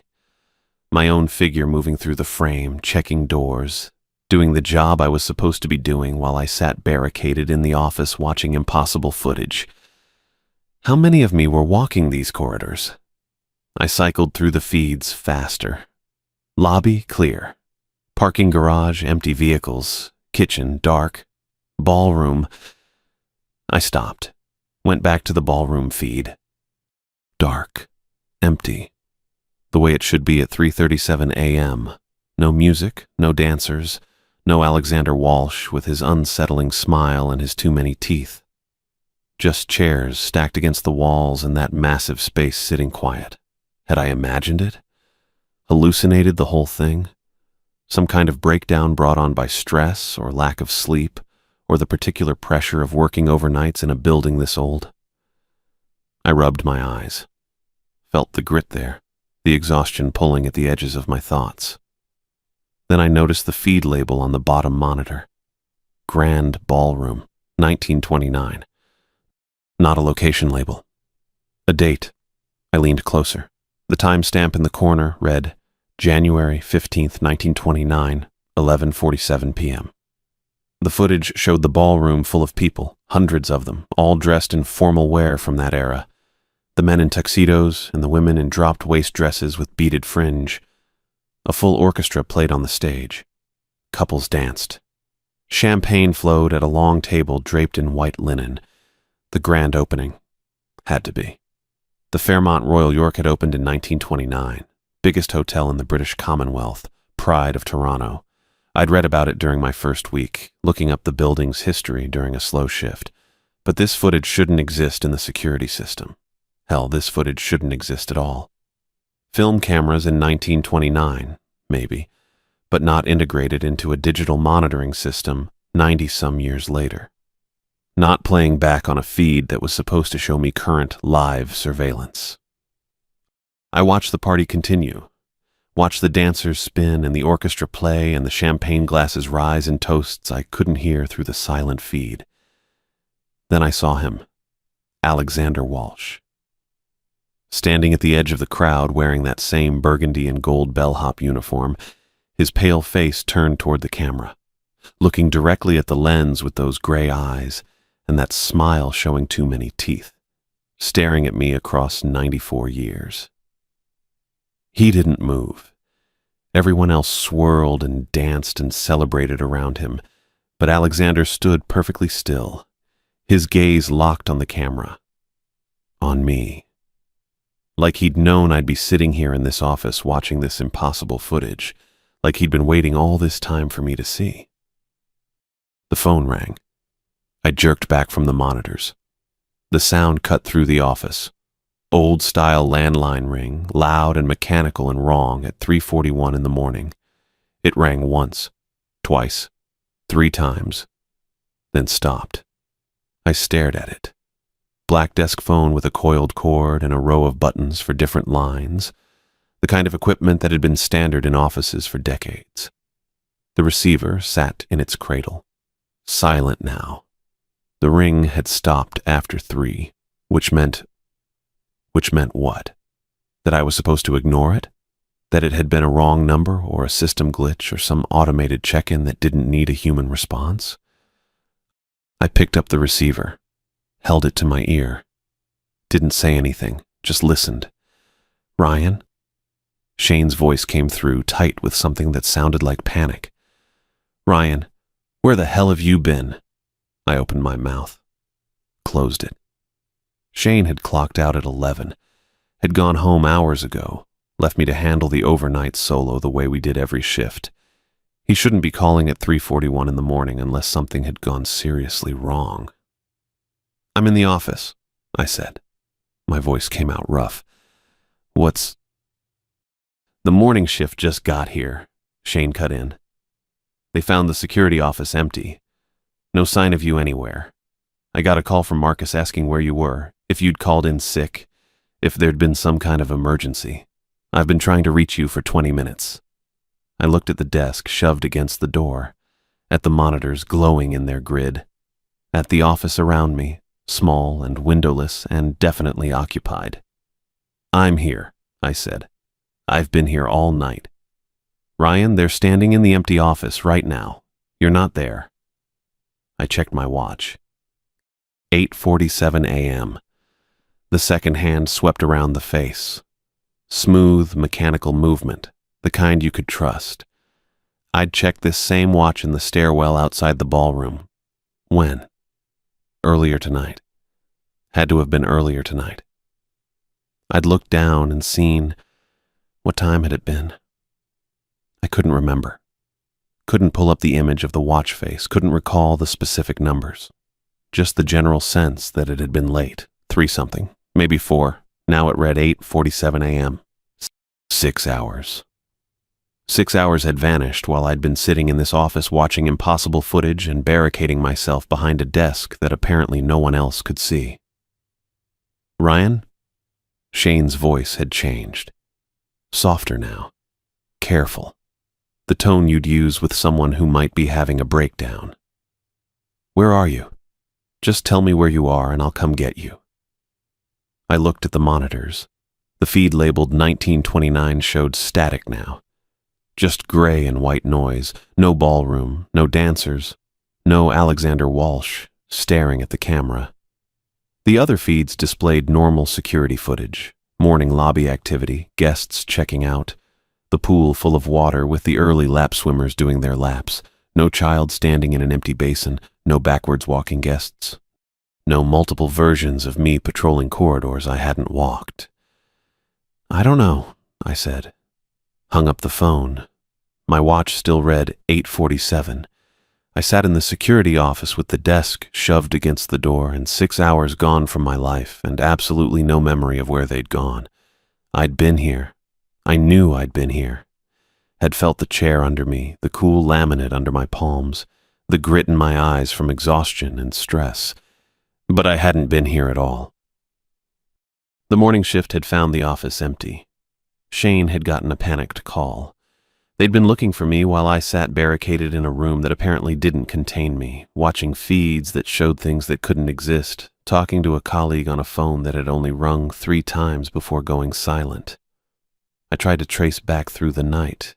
My own figure moving through the frame, checking doors, doing the job I was supposed to be doing while I sat barricaded in the office watching impossible footage. How many of me were walking these corridors? I cycled through the feeds faster. Lobby, clear. Parking garage, empty vehicles. Kitchen, dark. Ballroom. I stopped. Went back to the ballroom feed. Dark. Empty. The way it should be at 3:37 a.m. No music, no dancers, no Alexander Walsh with his unsettling smile and his too many teeth. Just chairs stacked against the walls and that massive space sitting quiet. Had I imagined it? Hallucinated the whole thing? Some kind of breakdown brought on by stress or lack of sleep, or the particular pressure of working overnights in a building this old? I rubbed my eyes. Felt the grit there, the exhaustion pulling at the edges of my thoughts. Then I noticed the feed label on the bottom monitor. Grand Ballroom, 1929. Not a location label. A date. I leaned closer. The timestamp in the corner read January 15th, 1929, 11:47 p.m. The footage showed the ballroom full of people, hundreds of them, all dressed in formal wear from that era. The men in tuxedos and the women in dropped waist dresses with beaded fringe. A full orchestra played on the stage. Couples danced. Champagne flowed at a long table draped in white linen. The grand opening. Had to be. The Fairmont Royal York had opened in 1929. Biggest hotel in the British Commonwealth. Pride of Toronto. I'd read about it during my first week, looking up the building's history during a slow shift. But this footage shouldn't exist in the security system. Hell, this footage shouldn't exist at all. Film cameras in 1929, maybe, but not integrated into a digital monitoring system 90-some years later. Not playing back on a feed that was supposed to show me current, live surveillance. I watched the party continue. Watched the dancers spin and the orchestra play and the champagne glasses rise in toasts I couldn't hear through the silent feed. Then I saw him, Alexander Walsh. Standing at the edge of the crowd wearing that same burgundy and gold bellhop uniform, his pale face turned toward the camera, looking directly at the lens with those gray eyes and that smile showing too many teeth. staring at me across 94 years. He didn't move. Everyone else swirled and danced and celebrated around him, but Alexander stood perfectly still, his gaze locked on the camera. On me. Like he'd known I'd be sitting here in this office watching this impossible footage, like he'd been waiting all this time for me to see. The phone rang. I jerked back from the monitors. The sound cut through the office. Old-style landline ring, loud and mechanical and wrong at 3:41 in the morning. It rang once, twice, 3 times, then stopped. I stared at it. Black desk phone with a coiled cord and a row of buttons for different lines, the kind of equipment that had been standard in offices for decades. The receiver sat in its cradle, silent now. The ring had stopped after 3, which meant what? That I was supposed to ignore it? That it had been a wrong number or a system glitch or some automated check-in that didn't need a human response? I picked up the receiver, held it to my ear. Didn't say anything, just listened. "Ryan?" Shane's voice came through, tight with something that sounded like panic. "Ryan, where the hell have you been?" I opened my mouth, closed it. Shane had clocked out at 11, had gone home hours ago, left me to handle the overnight solo the way we did every shift. He shouldn't be calling at 3:41 in the morning unless something had gone seriously wrong. "I'm in the office," I said. My voice came out rough. "What's—" "The morning shift just got here," Shane cut in. "They found the security office empty. No sign of you anywhere. I got a call from Marcus asking where you were, if you'd called in sick, if there'd been some kind of emergency. I've been trying to reach you for 20 minutes. I looked at the desk shoved against the door, at the monitors glowing in their grid, at the office around me, small and windowless and definitely occupied. "I'm here," I said. "I've been here all night. Ryan, they're standing in the empty office right now. You're not there." I checked my watch. 8:47 a.m. The second hand swept around the face. Smooth, mechanical movement, the kind you could trust. I'd checked this same watch in the stairwell outside the ballroom. When? Earlier tonight. Had to have been earlier tonight. I'd looked down and seen... What time had it been? I couldn't remember. Couldn't pull up the image of the watch face, couldn't recall the specific numbers. Just the general sense that it had been late, 3-something, maybe 4. Now it read 8:47 a.m. 6 hours. 6 hours had vanished while I'd been sitting in this office watching impossible footage and barricading myself behind a desk that apparently no one else could see. "Ryan?" Shane's voice had changed. Softer now. Careful. The tone you'd use with someone who might be having a breakdown. "Where are you? Just tell me where you are and I'll come get you." I looked at the monitors. The feed labeled 1929 showed static now. Just gray and white noise, no ballroom, no dancers, no Alexander Walsh staring at the camera. The other feeds displayed normal security footage, morning lobby activity, guests checking out, the pool full of water with the early lap swimmers doing their laps, no child standing in an empty basin, no backwards walking guests. No multiple versions of me patrolling corridors I hadn't walked. "I don't know," I said. Hung up the phone. My watch still read 8:47. I sat in the security office with the desk shoved against the door and 6 hours gone from my life and absolutely no memory of where they'd gone. I'd been here. I knew I'd been here. Had felt the chair under me, the cool laminate under my palms, the grit in my eyes from exhaustion and stress. But I hadn't been here at all. The morning shift had found the office empty. Shane had gotten a panicked call. They'd been looking for me while I sat barricaded in a room that apparently didn't contain me, watching feeds that showed things that couldn't exist, talking to a colleague on a phone that had only rung 3 times before going silent. I tried to trace back through the night,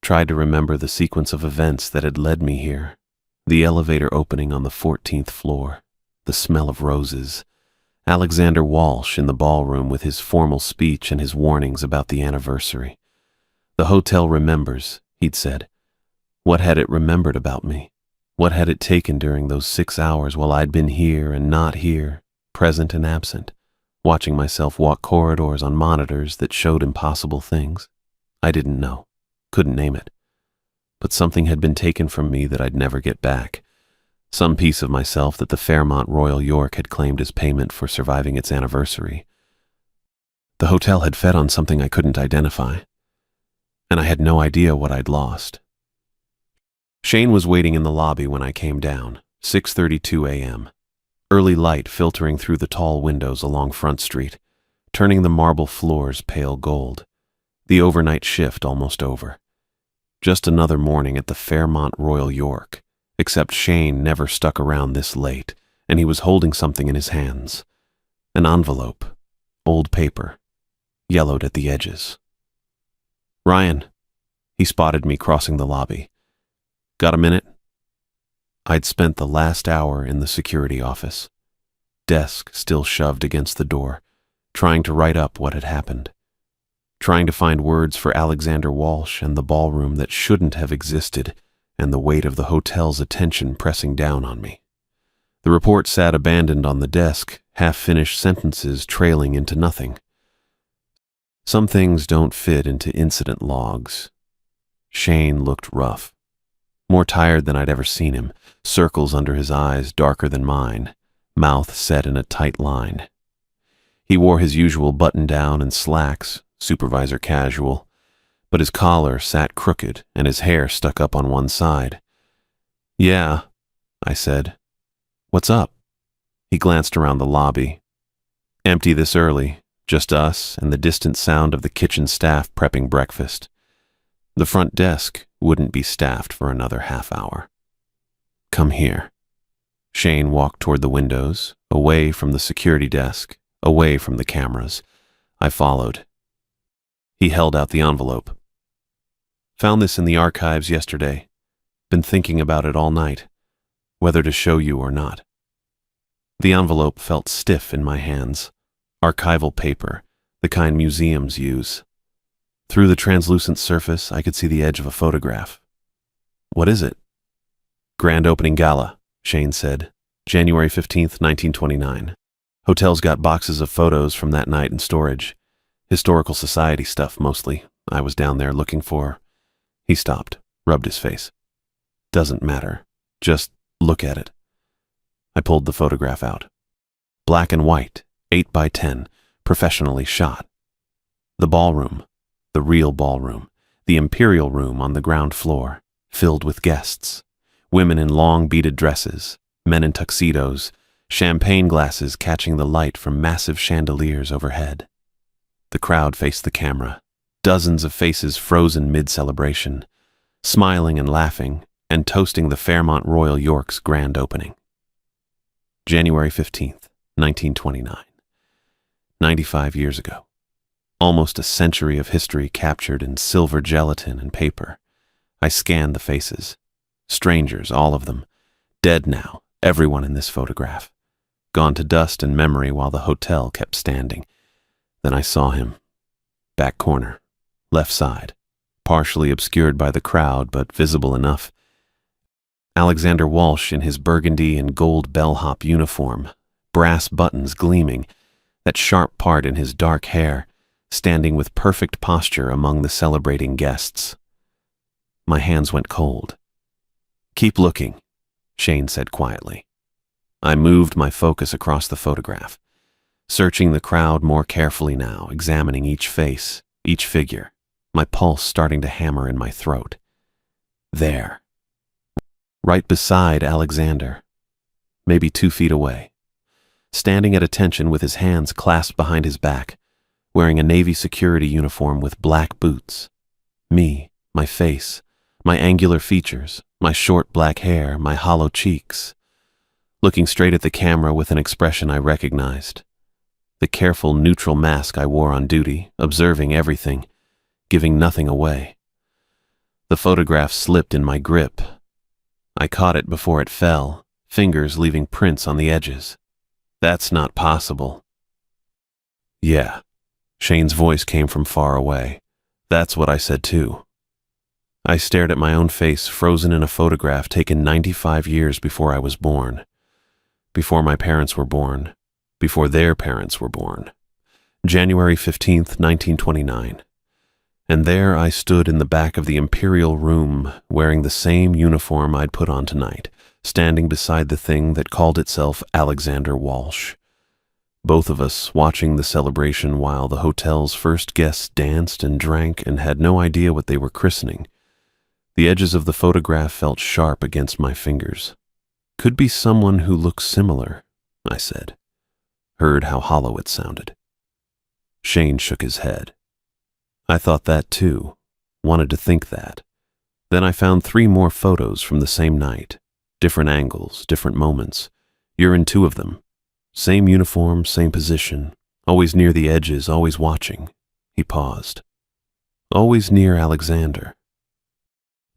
tried to remember the sequence of events that had led me here, the elevator opening on the 14th floor, the smell of roses, Alexander Walsh in the ballroom with his formal speech and his warnings about the anniversary. The hotel remembers, he'd said. What had it remembered about me? What had it taken during those 6 hours while I'd been here and not here, present and absent, watching myself walk corridors on monitors that showed impossible things? I didn't know, couldn't name it. But something had been taken from me that I'd never get back. Some piece of myself that the Fairmont Royal York had claimed as payment for surviving its anniversary. The hotel had fed on something I couldn't identify, and I had no idea what I'd lost. Shane was waiting in the lobby when I came down, 6:32 a.m. Early light filtering through the tall windows along Front Street, turning the marble floors pale gold. The overnight shift almost over. Just another morning at the Fairmont Royal York, except Shane never stuck around this late, and he was holding something in his hands. An envelope, old paper, yellowed at the edges. "Ryan," he spotted me crossing the lobby. "Got a minute?" I'd spent the last hour in the security office, desk still shoved against the door, trying to write up what had happened, trying to find words for Alexander Walsh and the ballroom that shouldn't have existed, and the weight of the hotel's attention pressing down on me. The report sat abandoned on the desk, half-finished sentences trailing into nothing. Some things don't fit into incident logs. Shane looked rough. More tired than I'd ever seen him, circles under his eyes darker than mine, mouth set in a tight line. He wore his usual button-down and slacks, supervisor casual, but his collar sat crooked and his hair stuck up on one side. "Yeah," I said. "What's up?" He glanced around the lobby. Empty this early, just us and the distant sound of the kitchen staff prepping breakfast. The front desk wouldn't be staffed for another half hour. "Come here." Shane walked toward the windows, away from the security desk, away from the cameras. I followed. He held out the envelope. "Found this in the archives yesterday. Been thinking about it all night, whether to show you or not." The envelope felt stiff in my hands. Archival paper, the kind museums use. Through the translucent surface, I could see the edge of a photograph. "What is it?" "Grand opening gala," Shane said. "January 15th, 1929. Hotel's got boxes of photos from that night in storage. Historical society stuff, mostly. I was down there looking for..." He stopped, rubbed his face. "Doesn't matter. Just look at it." I pulled the photograph out. Black and white, 8 by 10, professionally shot. The ballroom, the real ballroom, the imperial room on the ground floor, filled with guests. Women in long beaded dresses, men in tuxedos, champagne glasses catching the light from massive chandeliers overhead. The crowd faced the camera, dozens of faces frozen mid-celebration, smiling and laughing, and toasting the Fairmont Royal York's grand opening. January 15th, 1929. 95 years ago. Almost a century of history captured in silver gelatin and paper. I scanned the faces. Strangers, all of them. Dead now, everyone in this photograph. Gone to dust and memory while the hotel kept standing. Then I saw him. Back corner. Left side. Partially obscured by the crowd, but visible enough. Alexander Walsh in his burgundy and gold bellhop uniform. Brass buttons gleaming. That sharp part in his dark hair. Standing with perfect posture among the celebrating guests. My hands went cold. "Keep looking," Shane said quietly. I moved my focus across the photograph, searching the crowd more carefully now, examining each face, each figure, my pulse starting to hammer in my throat. There. Right beside Alexander, maybe 2 feet away, standing at attention with his hands clasped behind his back, wearing a Navy security uniform with black boots. Me, my face, my angular features, my short black hair, my hollow cheeks. Looking straight at the camera with an expression I recognized. The careful, neutral mask I wore on duty, observing everything, giving nothing away. The photograph slipped in my grip. I caught it before it fell, fingers leaving prints on the edges. That's not possible. Yeah, Shane's voice came from far away. That's what I said too. I stared at my own face frozen in a photograph taken 95 years before I was born. Before my parents were born. Before their parents were born. January 15th, 1929. And there I stood in the back of the Imperial Room, wearing the same uniform I'd put on tonight, standing beside the thing that called itself Alexander Walsh. Both of us watching the celebration while the hotel's first guests danced and drank and had no idea what they were christening. The edges of the photograph felt sharp against my fingers. Could be someone who looks similar, I said. Heard how hollow it sounded. Shane shook his head. I thought that too, wanted to think that. Then I found 3 more photos from the same night. Different angles, different moments. You're in 2 of them. Same uniform, same position. Always near the edges, always watching. He paused. Always near Alexander.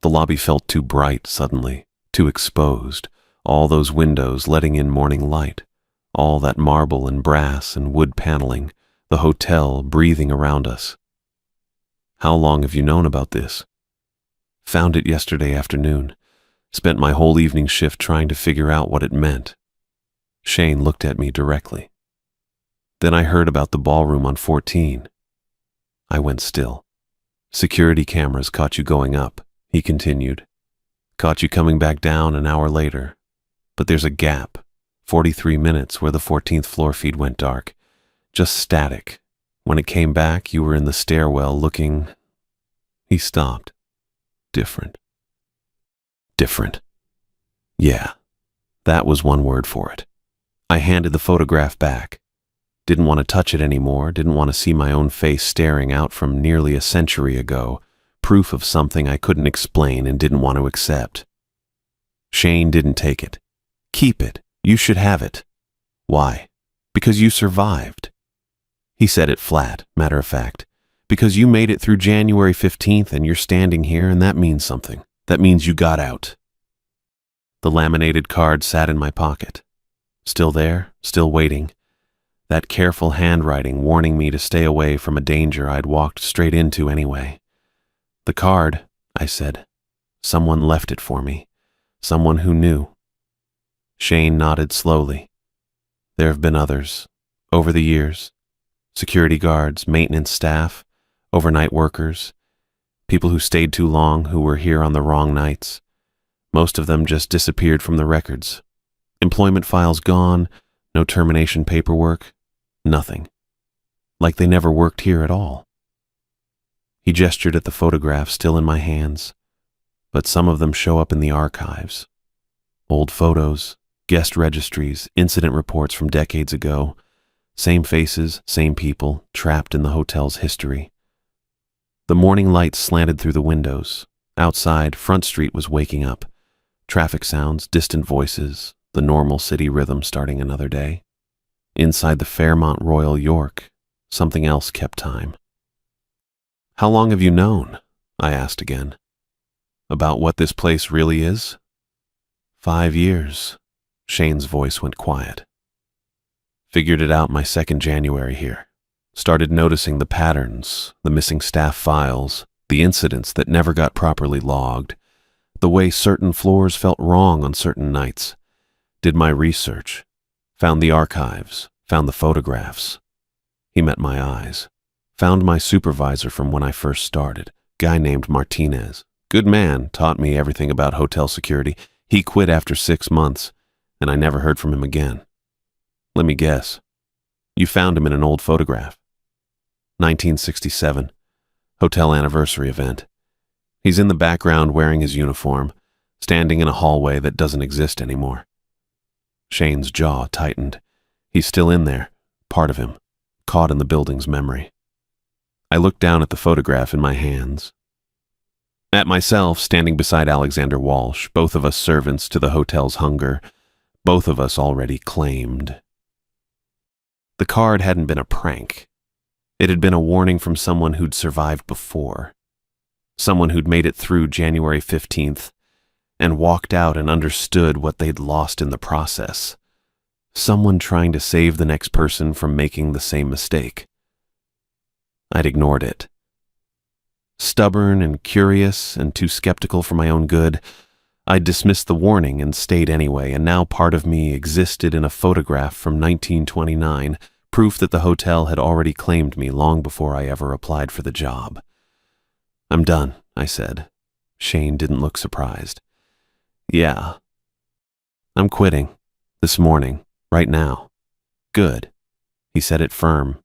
The lobby felt too bright suddenly, too exposed. All those windows letting in morning light. All that marble and brass and wood paneling. The hotel breathing around us. How long have you known about this? Found it yesterday afternoon. Spent my whole evening shift trying to figure out what it meant. Shane looked at me directly. Then I heard about the ballroom on 14. I went still. Security cameras caught you going up, he continued. Caught you coming back down an hour later. But there's a gap, 43 minutes where the 14th floor feed went dark. Just static. When it came back, you were in the stairwell looking... He stopped. Different. Different. Yeah, that was one word for it. I handed the photograph back. Didn't want to touch it anymore, didn't want to see my own face staring out from nearly a century ago, proof of something I couldn't explain and didn't want to accept. Shane didn't take it. Keep it. You should have it. Why? Because you survived. He said it flat, matter of fact. Because you made it through January 15th and you're standing here, and that means something. That means you got out. The laminated card sat in my pocket. Still there, still waiting. That careful handwriting warning me to stay away from a danger I'd walked straight into anyway. The card, I said. Someone left it for me. Someone who knew. Shane nodded slowly. There have been others, over the years. Security guards, maintenance staff, overnight workers, people who stayed too long, who were here on the wrong nights. Most of them just disappeared from the records. Employment files gone, no termination paperwork, nothing. Like they never worked here at all. He gestured at the photograph still in my hands, but some of them show up in the archives. Old photos, guest registries, incident reports from decades ago. Same faces, same people, trapped in the hotel's history. The morning light slanted through the windows. Outside, Front Street was waking up. Traffic sounds, distant voices, the normal city rhythm starting another day. Inside the Fairmont Royal York, something else kept time. How long have you known? I asked again. About what this place really is? 5 years. Shane's voice went quiet. Figured it out my second January here. Started noticing the patterns, the missing staff files, the incidents that never got properly logged, the way certain floors felt wrong on certain nights. Did my research. Found the archives, found the photographs. He met my eyes. Found my supervisor from when I first started, guy named Martinez. Good man, taught me everything about hotel security. He quit after 6 months, and I never heard from him again. Let me guess. You found him in an old photograph. 1967. Hotel anniversary event. He's in the background wearing his uniform, standing in a hallway that doesn't exist anymore. Shane's jaw tightened. He's still in there, part of him, caught in the building's memory. I looked down at the photograph in my hands. At myself, standing beside Alexander Walsh, both of us servants to the hotel's hunger, both of us already claimed. The card hadn't been a prank. It had been a warning from someone who'd survived before. Someone who'd made it through January 15th and walked out and understood what they'd lost in the process. Someone trying to save the next person from making the same mistake. I'd ignored it. Stubborn and curious and too skeptical for my own good, I dismissed the warning and stayed anyway, and now part of me existed in a photograph from 1929, proof that the hotel had already claimed me long before I ever applied for the job. "I'm done," I said. Shane didn't look surprised. "Yeah. I'm quitting. This morning. Right now." "Good." He said it firm.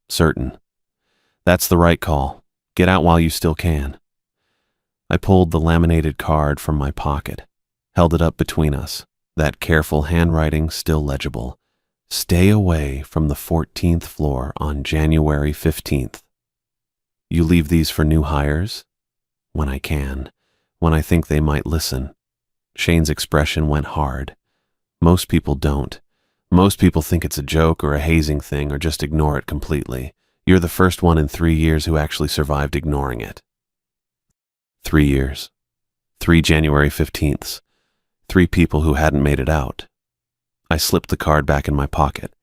Certain. "That's the right call. Get out while you still can." I pulled the laminated card from my pocket, held it up between us, that careful handwriting still legible. "Stay away from the 14th floor on January 15th. You leave these for new hires?" "When I can. When I think they might listen." Shane's expression went hard. "Most people don't. Most people think it's a joke or a hazing thing or just ignore it completely. You're the first one in 3 years who actually survived ignoring it." 3 years. 3 January 15ths. 3 people who hadn't made it out. I slipped the card back in my pocket.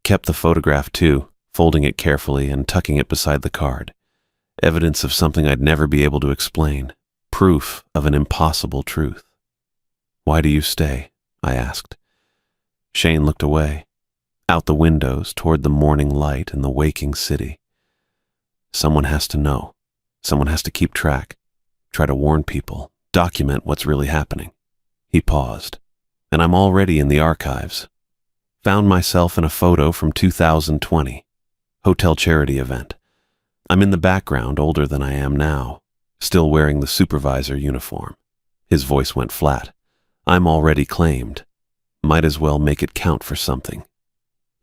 Kept the photograph too, folding it carefully and tucking it beside the card. Evidence of something I'd never be able to explain. Proof of an impossible truth. "Why do you stay?" I asked. Shane looked away, out the windows toward the morning light and the waking city. "Someone has to know. Someone has to keep track. Try to warn people. Document what's really happening." He paused. "And I'm already in the archives. Found myself in a photo from 2020. Hotel charity event. I'm in the background, older than I am now, still wearing the supervisor uniform." His voice went flat. "I'm already claimed. Might as well make it count for something."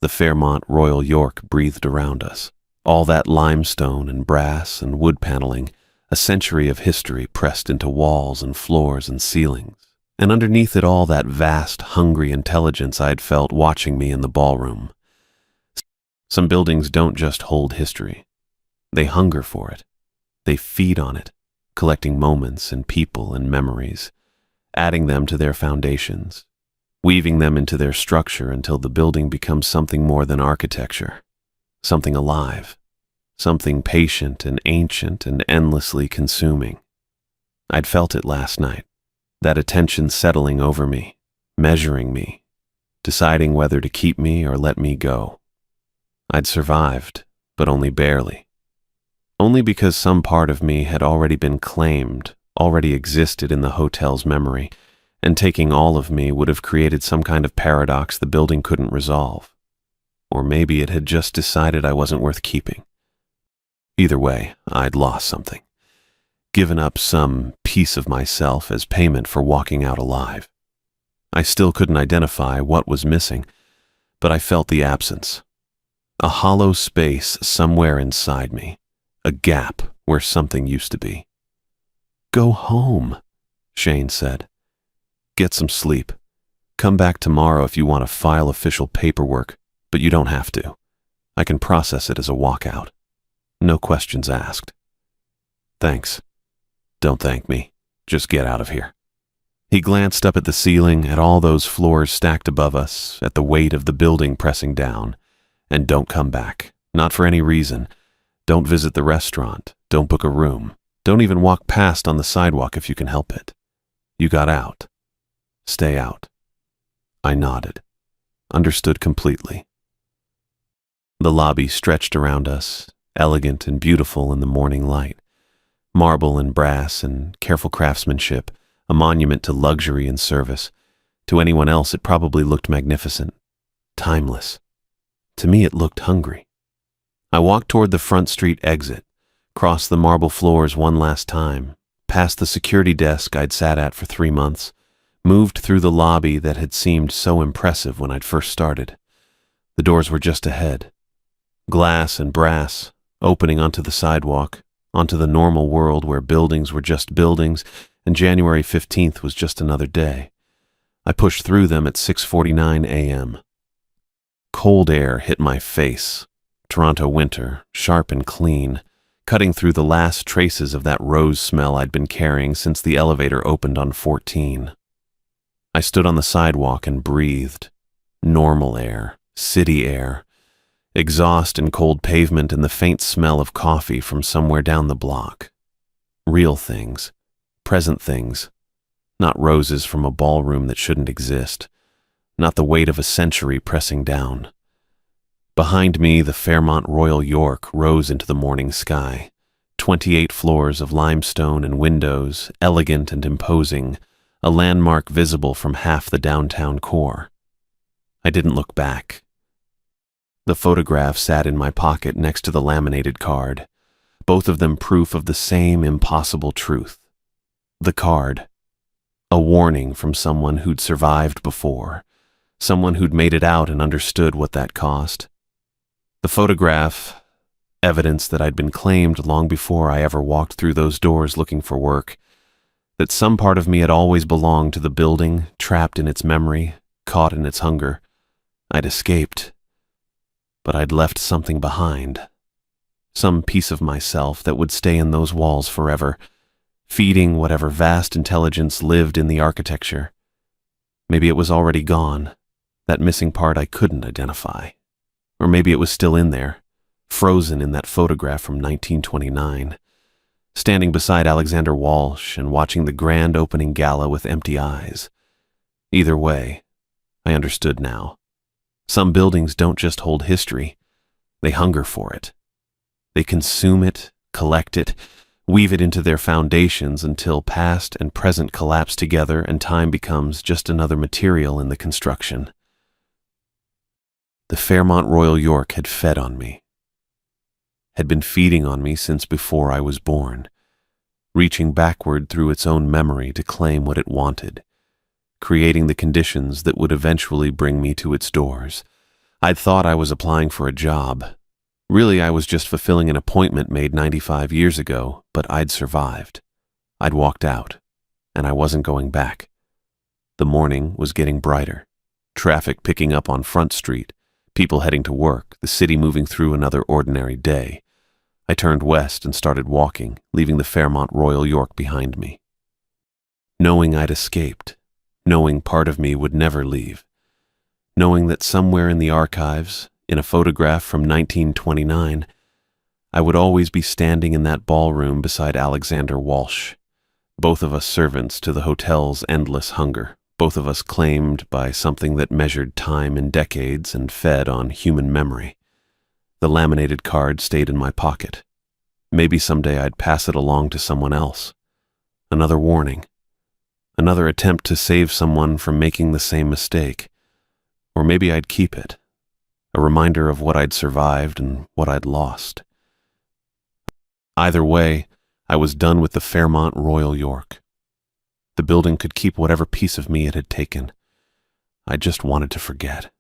The Fairmont Royal York breathed around us. All that limestone and brass and wood paneling, a century of history pressed into walls and floors and ceilings. And underneath it all, that vast, hungry intelligence I'd felt watching me in the ballroom. Some buildings don't just hold history. They hunger for it. They feed on it, collecting moments and people and memories, adding them to their foundations, weaving them into their structure until the building becomes something more than architecture, something alive, something patient and ancient and endlessly consuming. I'd felt it last night, that attention settling over me, measuring me, deciding whether to keep me or let me go. I'd survived, but only barely. Only because some part of me had already been claimed, already existed in the hotel's memory, and taking all of me would have created some kind of paradox the building couldn't resolve. Or maybe it had just decided I wasn't worth keeping. Either way, I'd lost something. Given up some piece of myself as payment for walking out alive. I still couldn't identify what was missing, but I felt the absence. A hollow space somewhere inside me. A gap where something used to be. "Go home," Shane said. "Get some sleep. Come back tomorrow if you want to file official paperwork, but you don't have to. I can process it as a walkout. No questions asked." "Thanks. Don't thank me. Just get out of here." He glanced up at the ceiling, at all those floors stacked above us, at the weight of the building pressing down. "And don't come back. Not for any reason. Don't visit the restaurant. Don't book a room. Don't even walk past on the sidewalk if you can help it. You got out. Stay out." I nodded. Understood completely. The lobby stretched around us, elegant and beautiful in the morning light. Marble and brass and careful craftsmanship, a monument to luxury and service. To anyone else, it probably looked magnificent, timeless. To me, it looked hungry. I walked toward the Front Street exit, crossed the marble floors one last time, past the security desk I'd sat at for 3 months, moved through the lobby that had seemed so impressive when I'd first started. The doors were just ahead. Glass and brass, opening onto the sidewalk, onto the normal world where buildings were just buildings and January 15th was just another day. I pushed through them at 6:49 a.m. Cold air hit my face. Toronto winter, sharp and clean, cutting through the last traces of that rose smell I'd been carrying since the elevator opened on 14. I stood on the sidewalk and breathed. Normal air, city air, exhaust and cold pavement and the faint smell of coffee from somewhere down the block. Real things, present things, not roses from a ballroom that shouldn't exist, not the weight of a century pressing down. Behind me, the Fairmont Royal York rose into the morning sky, 28 floors of limestone and windows, elegant and imposing, a landmark visible from half the downtown core. I didn't look back. The photograph sat in my pocket next to the laminated card, both of them proof of the same impossible truth. The card, a warning from someone who'd survived before, someone who'd made it out and understood what that cost. The photograph, evidence that I'd been claimed long before I ever walked through those doors looking for work, that some part of me had always belonged to the building, trapped in its memory, caught in its hunger. I'd escaped, but I'd left something behind. Some piece of myself that would stay in those walls forever, feeding whatever vast intelligence lived in the architecture. Maybe it was already gone, that missing part I couldn't identify. Or maybe it was still in there, frozen in that photograph from 1929, standing beside Alexander Walsh and watching the grand opening gala with empty eyes. Either way, I understood now. Some buildings don't just hold history, they hunger for it. They consume it, collect it, weave it into their foundations until past and present collapse together and time becomes just another material in the construction. The Fairmont Royal York had fed on me, had been feeding on me since before I was born, reaching backward through its own memory to claim what it wanted, creating the conditions that would eventually bring me to its doors. I'd thought I was applying for a job. Really, I was just fulfilling an appointment made 95 years ago, but I'd survived. I'd walked out, and I wasn't going back. The morning was getting brighter, traffic picking up on Front Street, people heading to work, the city moving through another ordinary day. I turned west and started walking, leaving the Fairmont Royal York behind me. Knowing I'd escaped, knowing part of me would never leave, knowing that somewhere in the archives, in a photograph from 1929, I would always be standing in that ballroom beside Alexander Walsh, both of us servants to the hotel's endless hunger, both of us claimed by something that measured time in decades and fed on human memory. The laminated card stayed in my pocket. Maybe someday I'd pass it along to someone else. Another warning. Another attempt to save someone from making the same mistake. Or maybe I'd keep it. A reminder of what I'd survived and what I'd lost. Either way, I was done with the Fairmont Royal York. The building could keep whatever piece of me it had taken. I just wanted to forget.